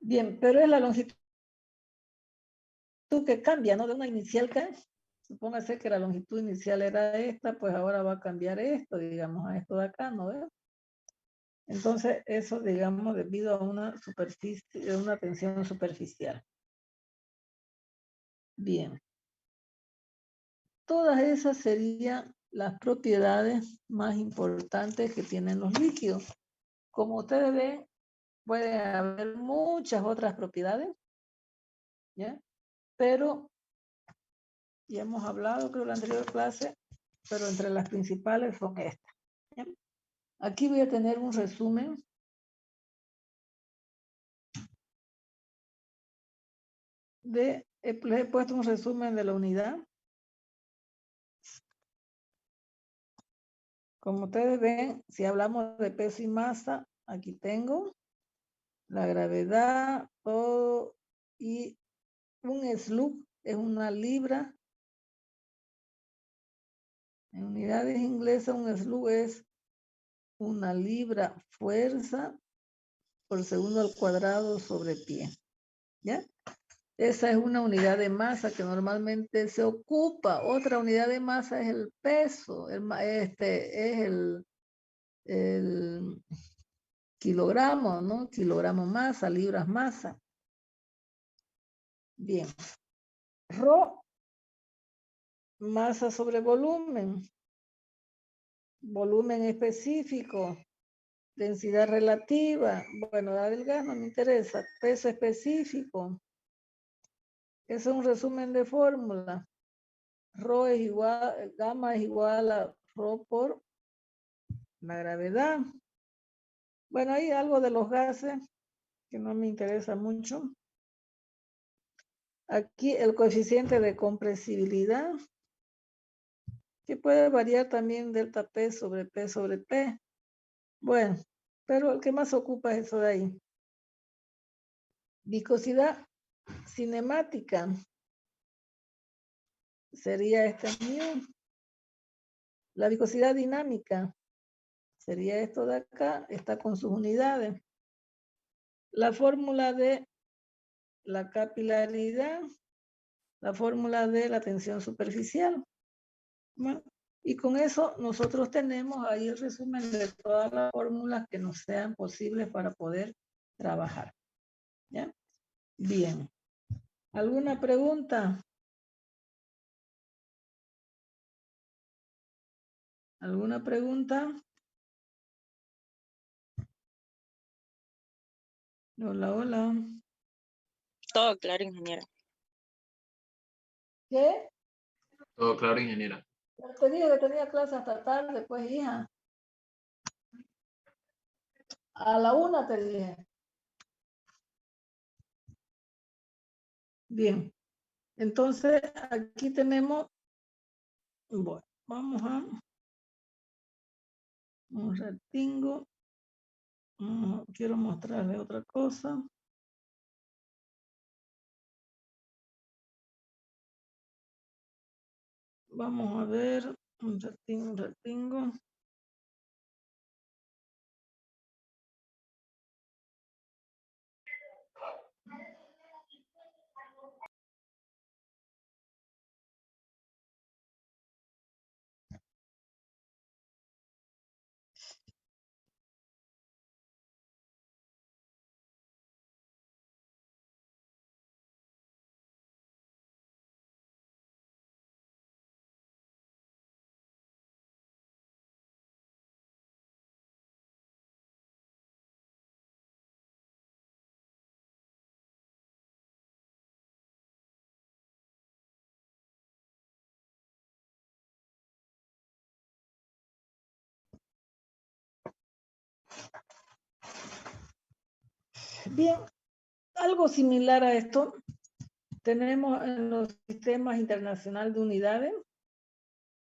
Bien, pero es la longitud que cambia, ¿no? De una inicial que, supóngase que la longitud inicial era esta, pues ahora va a cambiar esto, digamos, a esto de acá, ¿no? Entonces, eso, digamos, debido a una superficie, una tensión superficial. Bien. Todas esas serían las propiedades más importantes que tienen los líquidos. Como ustedes ven, puede haber muchas otras propiedades, ¿ya? Pero, ya hemos hablado, creo, en la anterior clase, pero entre las principales son estas, ¿ya? Aquí voy a tener un resumen les he puesto un resumen de la unidad. Como ustedes ven, si hablamos de peso y masa, aquí tengo la gravedad, todo, y un slug es una libra. En unidades inglesas, un slug es una libra fuerza por segundo al cuadrado sobre pie. ¿Ya? Esa es una unidad de masa que normalmente se ocupa. Otra unidad de masa es el peso. Es el kilogramo, ¿no? Kilogramo masa, libras masa. Bien. Rho, masa sobre volumen. Volumen específico. Densidad relativa. Bueno, la del gas no me interesa. Peso específico. Es un resumen de fórmula. Rho es igual, gamma es igual a Rho por la gravedad. Bueno, hay algo de los gases que no me interesa mucho. Aquí el coeficiente de compresibilidad, que puede variar también delta P sobre P sobre P. Bueno, pero el que más ocupa es eso de ahí. Viscosidad cinemática sería este mu. La viscosidad dinámica sería esto de acá, está con sus unidades. La fórmula de la capilaridad, la fórmula de la tensión superficial. ¿No? Y con eso nosotros tenemos ahí el resumen de todas las fórmulas que nos sean posibles para poder trabajar. ¿Ya? Bien. ¿Alguna pregunta? ¿Alguna pregunta? Hola, hola. Todo claro, ingeniera. ¿Qué? Todo claro, ingeniera. Te dije que tenía clase hasta tarde, pues, hija. A la 1 te dije. Bien. Entonces, aquí tenemos, bueno, vamos a un ratingo. Quiero mostrarle otra cosa. Vamos a ver, un ratingo. Bien, algo similar a esto tenemos en los sistemas internacionales de unidades: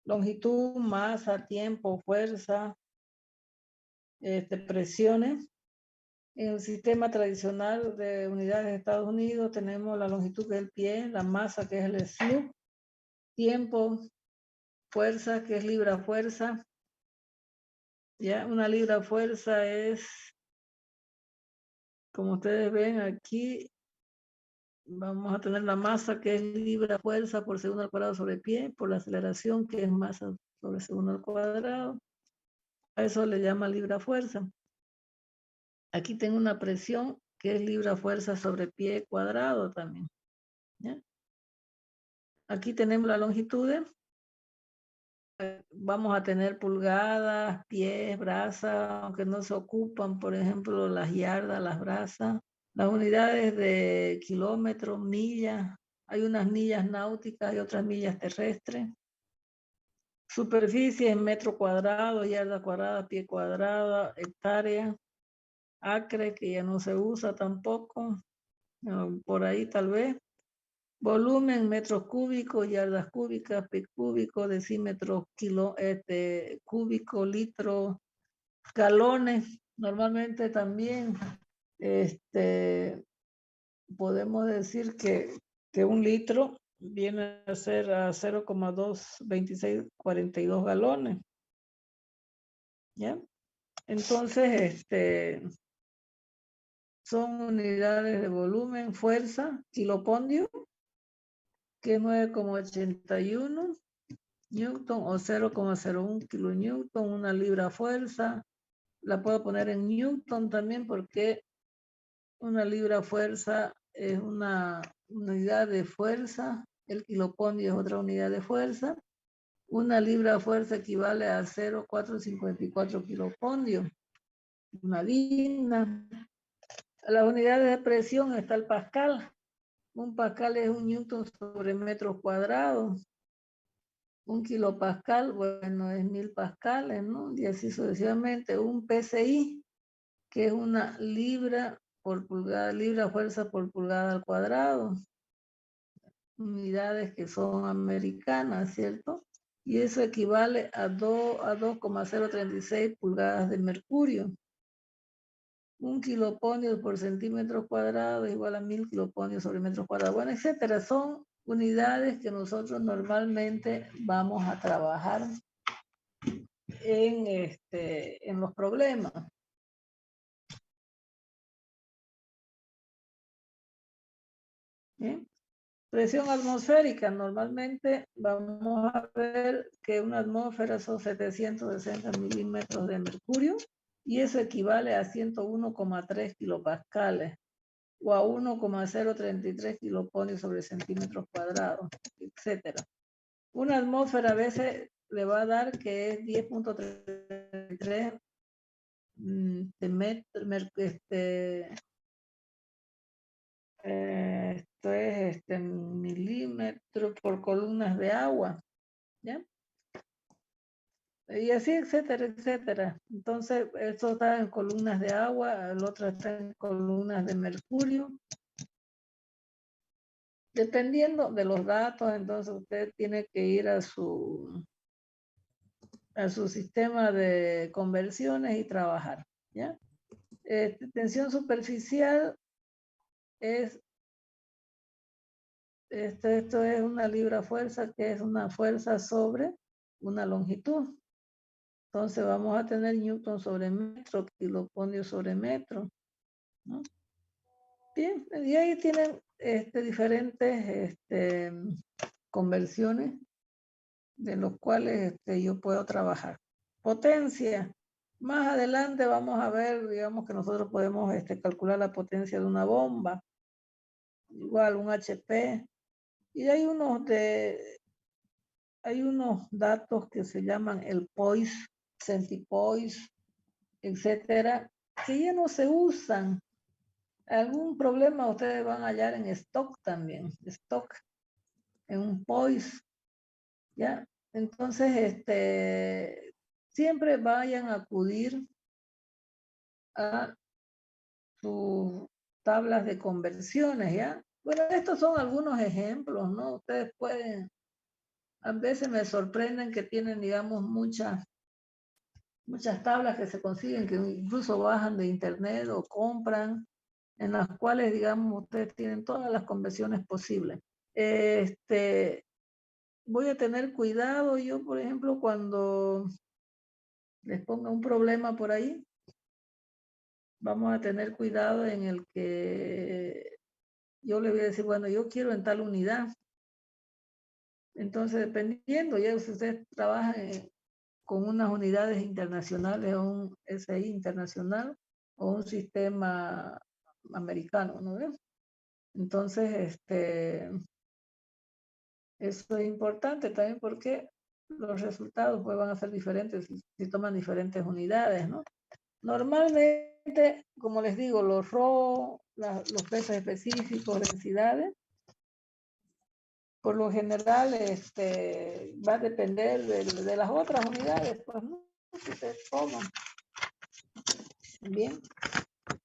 longitud, masa, tiempo, fuerza, presiones. En el sistema tradicional de unidades de Estados Unidos tenemos la longitud, que es el pie, la masa, que es el slug, tiempo, fuerza, que es libra-fuerza. Ya, una libra-fuerza es, como ustedes ven aquí, vamos a tener la masa, que es libra-fuerza por segundo al cuadrado sobre pie, por la aceleración, que es masa sobre segundo al cuadrado. A eso le llama libra-fuerza. Aquí tengo una presión, que es libra-fuerza sobre pie cuadrado también. ¿Ya? Aquí tenemos la longitud. Vamos a tener pulgadas, pies, brazas, aunque no se ocupan, por ejemplo, las yardas, las brazas. Las unidades de kilómetros, millas. Hay unas millas náuticas y otras millas terrestres. Superficie en metro cuadrado, yarda cuadrada, pie cuadrado, hectárea, acre, que ya no se usa tampoco, por ahí tal vez. Volumen, metros cúbicos, yardas cúbicas, pie cúbico, decímetros, cúbico, litro, galones. Normalmente también podemos decir que un litro viene a ser a 0,22642 galones. ¿Ya? Entonces, son unidades de volumen, fuerza, kilopondio, que es 9,81 newton o 0,01 kilonewton, una libra fuerza. La puedo poner en newton también, porque una libra fuerza es una unidad de fuerza, el kilopondio es otra unidad de fuerza. Una libra fuerza equivale a 0,454 kilopondio. Una digna. A las unidades de presión está el pascal. Un pascal es 1 newton sobre metro cuadrado. 1 kilopascal, bueno, es 1000 pascales, ¿no? Y así sucesivamente. Un PSI, que es una libra por pulgada, libra fuerza por pulgada al cuadrado. Unidades que son americanas, ¿cierto? Y eso equivale a 2,036 pulgadas de mercurio. 1 kiloponios por centímetro cuadrado es igual a 1000 kiloponios sobre metro cuadrado, bueno, etcétera. Son unidades que nosotros normalmente vamos a trabajar en los problemas. ¿Bien? Presión atmosférica, normalmente vamos a ver que una atmósfera son 760 milímetros de mercurio y eso equivale a 101,3 kilopascales o a 1,033 kiloponios sobre centímetros cuadrados, etcétera. Una atmósfera a veces le va a dar que es 10,33 esto es milímetros por columnas de agua, ¿ya? Y así, etcétera, etcétera. Entonces, esto está en columnas de agua, el otro está en columnas de mercurio. Dependiendo de los datos, entonces usted tiene que ir a su sistema de conversiones y trabajar, ¿ya? Tensión superficial es, esto es una libra fuerza, que es una fuerza sobre una longitud. Entonces vamos a tener newton sobre metro, kiloponio sobre metro, ¿no? Bien, y ahí tienen diferentes conversiones de los cuales yo puedo trabajar. Potencia. Más adelante vamos a ver, digamos que nosotros podemos calcular la potencia de una bomba. Igual un HP. Y hay unos datos que se llaman el poise, centipoise, etcétera, que ya no se usan. Algún problema ustedes van a hallar en stock también, stock, en un poise, ¿ya? Entonces, siempre vayan a acudir a sus tablas de conversiones, ¿ya? Bueno, estos son algunos ejemplos, ¿no? Ustedes pueden, a veces me sorprenden que tienen, digamos, muchas tablas que se consiguen, que incluso bajan de internet o compran, en las cuales, digamos, ustedes tienen todas las conversiones posibles. Voy a tener cuidado yo, por ejemplo, cuando les ponga un problema por ahí, vamos a tener cuidado en el que yo le voy a decir, bueno, yo quiero en tal unidad. Entonces, dependiendo, ya si ustedes trabajan con unas unidades internacionales o un SI internacional o un sistema americano, ¿no ves? Entonces, eso es importante también porque los resultados pues, van a ser diferentes si toman diferentes unidades, ¿no? Normalmente, como les digo, los RO, los pesos específicos, densidades, por lo general va a depender de las otras unidades, pues, ¿no? Que se toman. Bien.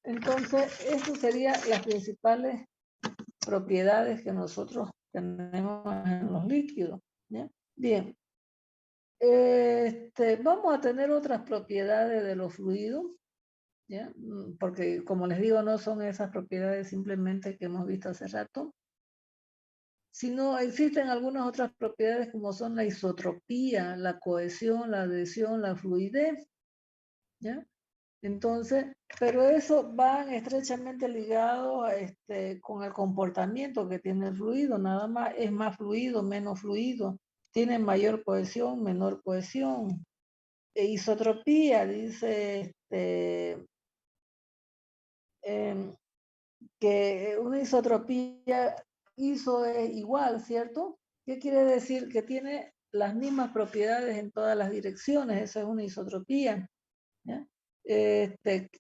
Entonces, estas serían las principales propiedades que nosotros tenemos en los líquidos, ¿ya? Bien. Vamos a tener otras propiedades de los fluidos, ¿ya? Porque, como les digo, no son esas propiedades simplemente que hemos visto hace rato, sino existen algunas otras propiedades como son la isotropía, la cohesión, la adhesión, la fluidez, ¿ya? Entonces, pero eso van estrechamente ligados con el comportamiento que tiene el fluido, nada más es más fluido, menos fluido, tiene mayor cohesión, menor cohesión. Isotropía, dice que una isotropía iso es igual, ¿cierto? ¿Qué quiere decir? Que tiene las mismas propiedades en todas las direcciones, eso es una isotropía, ¿ya?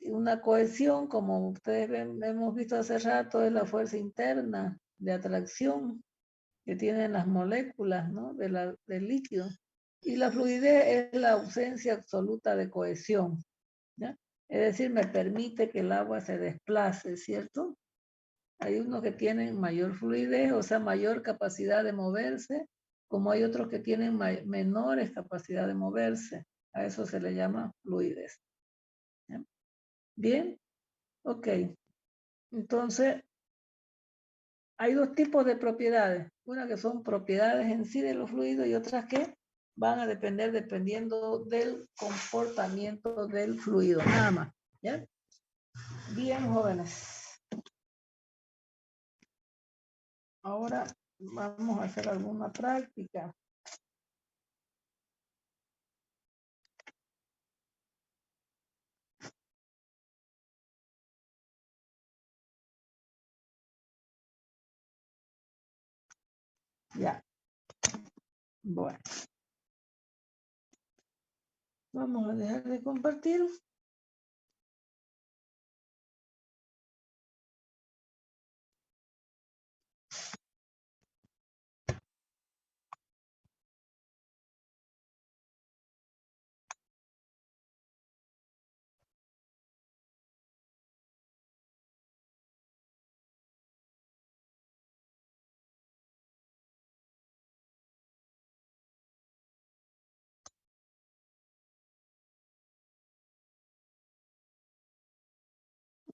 Una cohesión, como ustedes hemos visto hace rato, es la fuerza interna, de atracción que tienen las moléculas, ¿no? del líquido. Y la fluidez es la ausencia absoluta de cohesión, ¿ya? Es decir, me permite que el agua se desplace, ¿cierto? Hay unos que tienen mayor fluidez, o sea, mayor capacidad de moverse, como hay otros que tienen menores capacidad de moverse. A eso se le llama fluidez. ¿Ya? Bien, ok. Entonces, hay dos tipos de propiedades. Una que son propiedades en sí de los fluidos y otras que van a depender dependiendo del comportamiento del fluido, nada más. ¿Ya? Bien, jóvenes. Ahora vamos a hacer alguna práctica. Ya. Bueno. Vamos a dejar de compartir.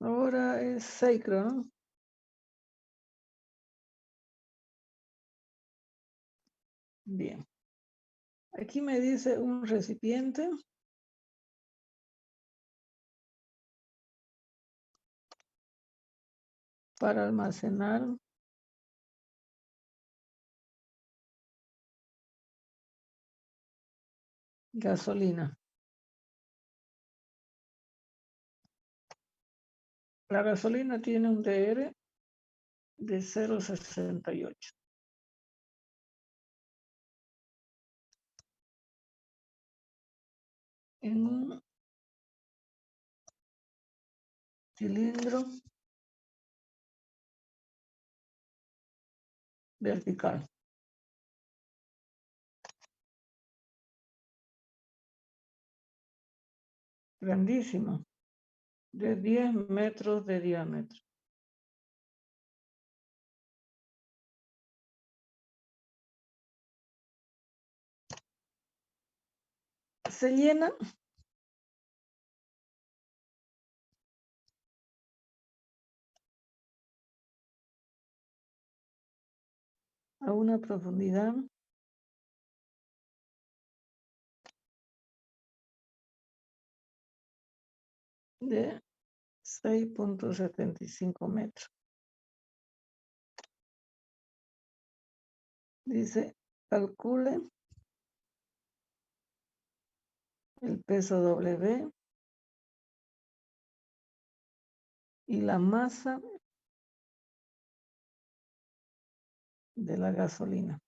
Ahora es sacro, ¿no? Bien. Aquí me dice un recipiente para almacenar gasolina. La gasolina tiene un DR de 0,68. En un cilindro vertical. Grandísimo. De 10 metros de diámetro. Se llena a una profundidad de 6,75 metros. Dice, calcule el peso W y la masa de la gasolina.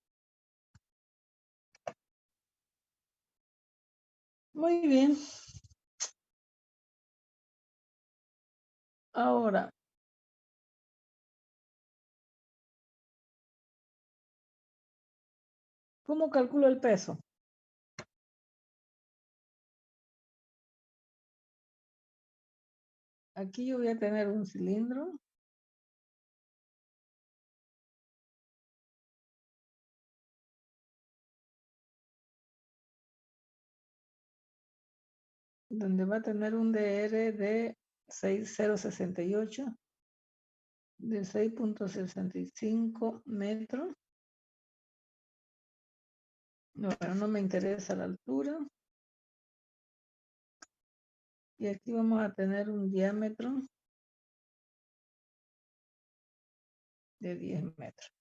Muy bien. Ahora, ¿cómo calculo el peso? Aquí yo voy a tener un cilindro. Donde va a tener un DR de 6,068 de 6,65 metros. Bueno, no me interesa la altura. Y aquí vamos a tener un diámetro de 10 metros.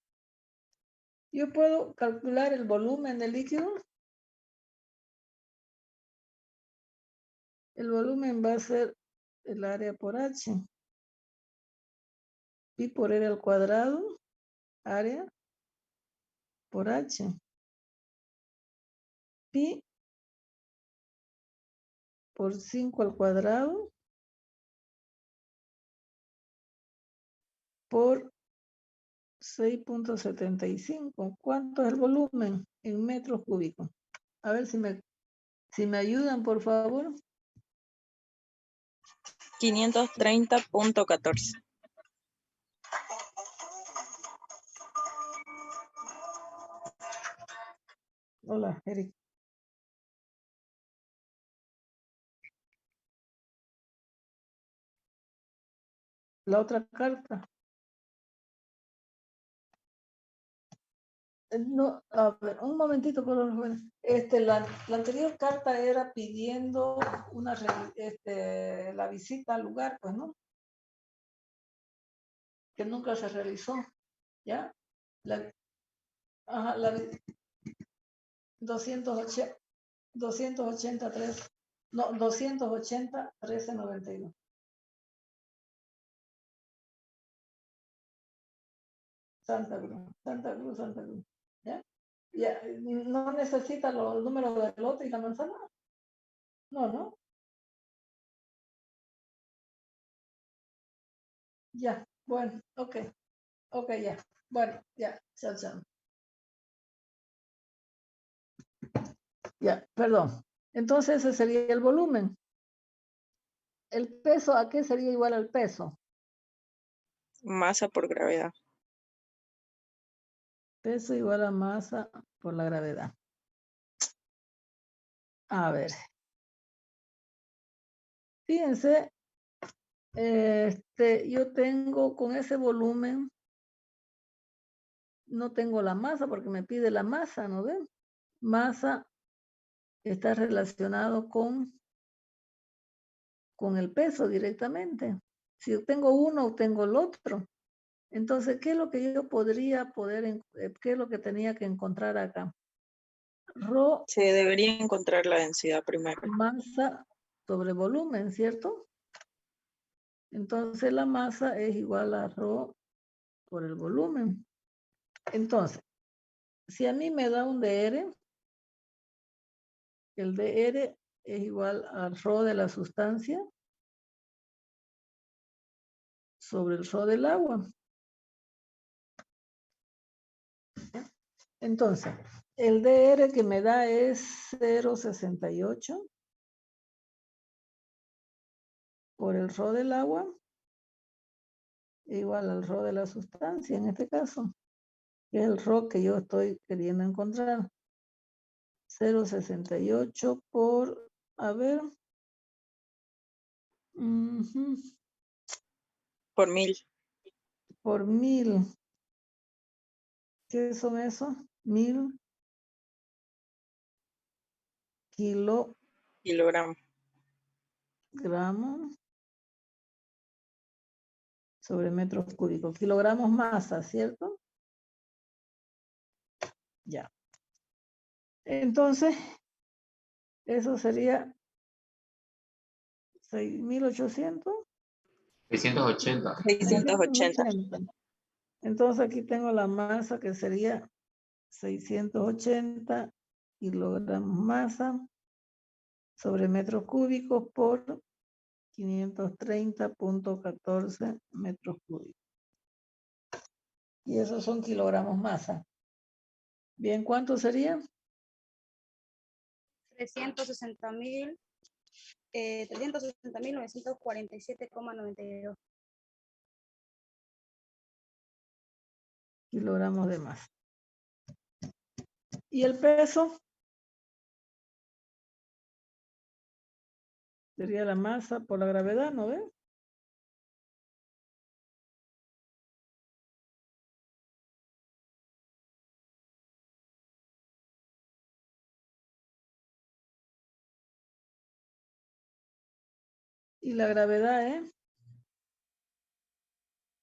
Yo puedo calcular el volumen del líquido. El volumen va a ser el área por H. Pi por R al cuadrado, área por H. Pi por 5 al cuadrado por 6.75. ¿Cuánto es el volumen en metros cúbicos? A ver si me ayudan, por favor. 530.14. Hola, Eric. La otra carta. No, a ver, un momentito, por favor. La anterior carta era pidiendo la visita al lugar, pues, ¿no? Que nunca se realizó, ¿ya? Ajá, 283, no, 280, 1392. Santa Cruz, ¿ya? Ya, ¿no necesita los números del lote y la manzana? No, ¿no? Ya, bueno, ok, ya, bueno, ya, chao. Ya, perdón. Entonces ese sería el volumen. ¿El peso a qué sería igual al peso? Masa por gravedad. Peso igual a masa por la gravedad. A ver. Fíjense, yo tengo con ese volumen, no tengo la masa porque me pide la masa, ¿no ven? Masa está relacionado con el peso directamente. Si yo tengo uno, obtengo el otro. Entonces, ¿qué es lo que yo qué es lo que tenía que encontrar acá? Rho. Se debería encontrar la densidad primero. Masa sobre volumen, ¿cierto? Entonces la masa es igual a Rho por el volumen. Entonces, si a mí me da un DR, el DR es igual a Rho de la sustancia sobre el Rho del agua. Entonces, el DR que me da es 0,68 por el Rho del agua, igual al Rho de la sustancia en este caso, que es el Rho que yo estoy queriendo encontrar. 0,68 por, a ver, Por 1000. por 1000. ¿Qué son esos? 1000 kilogramos sobre metros cúbicos. Kilogramos masa, ¿cierto? Ya. Entonces, eso sería 6.800. 680. 680. Entonces aquí tengo la masa que sería 680 kilogramos masa sobre metros cúbicos por 530.14 metros cúbicos. Y esos son kilogramos masa. Bien, ¿cuánto sería? 360.947,92 kilogramos de masa. ¿Y el peso? Sería la masa por la gravedad, ¿no ve? Y la gravedad es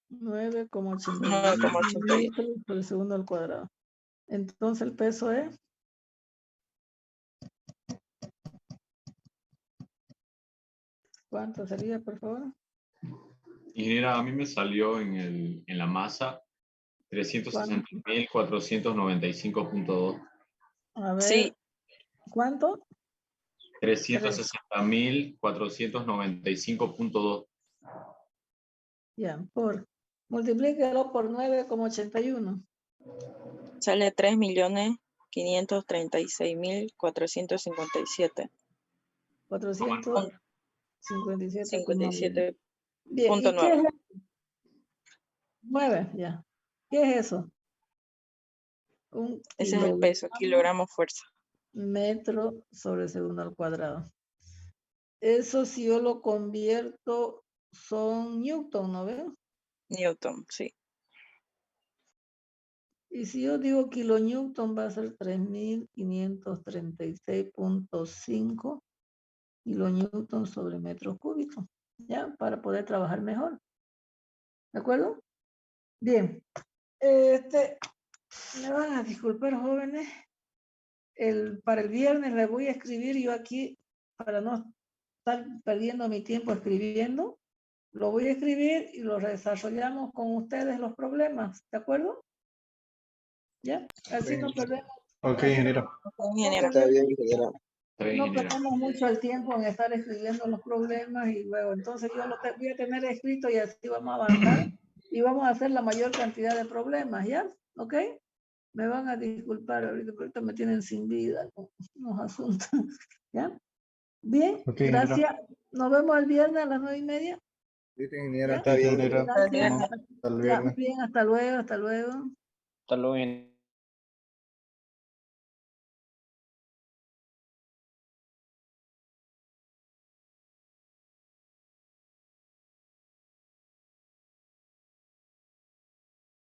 9,88 metros por segundo al cuadrado. Entonces el peso es ¿cuánto sería, por favor? Ingeniera, a mí me salió en la masa 360.495.2. A ver. Sí. ¿Cuánto? 360.495.2. Ya, por Multiplíquelo por 9,81. Sale 3.536.457. 457,9. Bien, ¿y qué 57.9. es eso? 9, ya. ¿Qué es eso? Un Ese es el peso, kilogramo fuerza. metro sobre segundo al cuadrado. Eso si yo lo convierto son newton, ¿no veo? Newton, sí. Y si yo digo kilonewton va a ser 3.536.5 kilonewton sobre metro cúbico, ¿ya? Para poder trabajar mejor. ¿De acuerdo? Bien. Me van a disculpar, jóvenes. Para el viernes le voy a escribir yo aquí, para no estar perdiendo mi tiempo escribiendo, lo voy a escribir y lo desarrollamos con ustedes los problemas, ¿de acuerdo? ¿Ya? Así no perdemos. Ok, ingeniero. Está bien, ingeniera. No perdemos mucho el tiempo en estar escribiendo los problemas y luego, entonces yo lo voy a tener escrito y así vamos a avanzar y vamos a hacer la mayor cantidad de problemas, ¿ya? ¿Ok? Me van a disculpar ahorita me tienen sin vida con unos asuntos, ¿ya? Bien, Okay, gracias. Nos vemos el viernes a las 9:30. Sí, ingeniera, ¿Ya? está bien. Gracias. Hasta el Ya, viernes. bien, hasta luego, hasta luego. Hasta luego.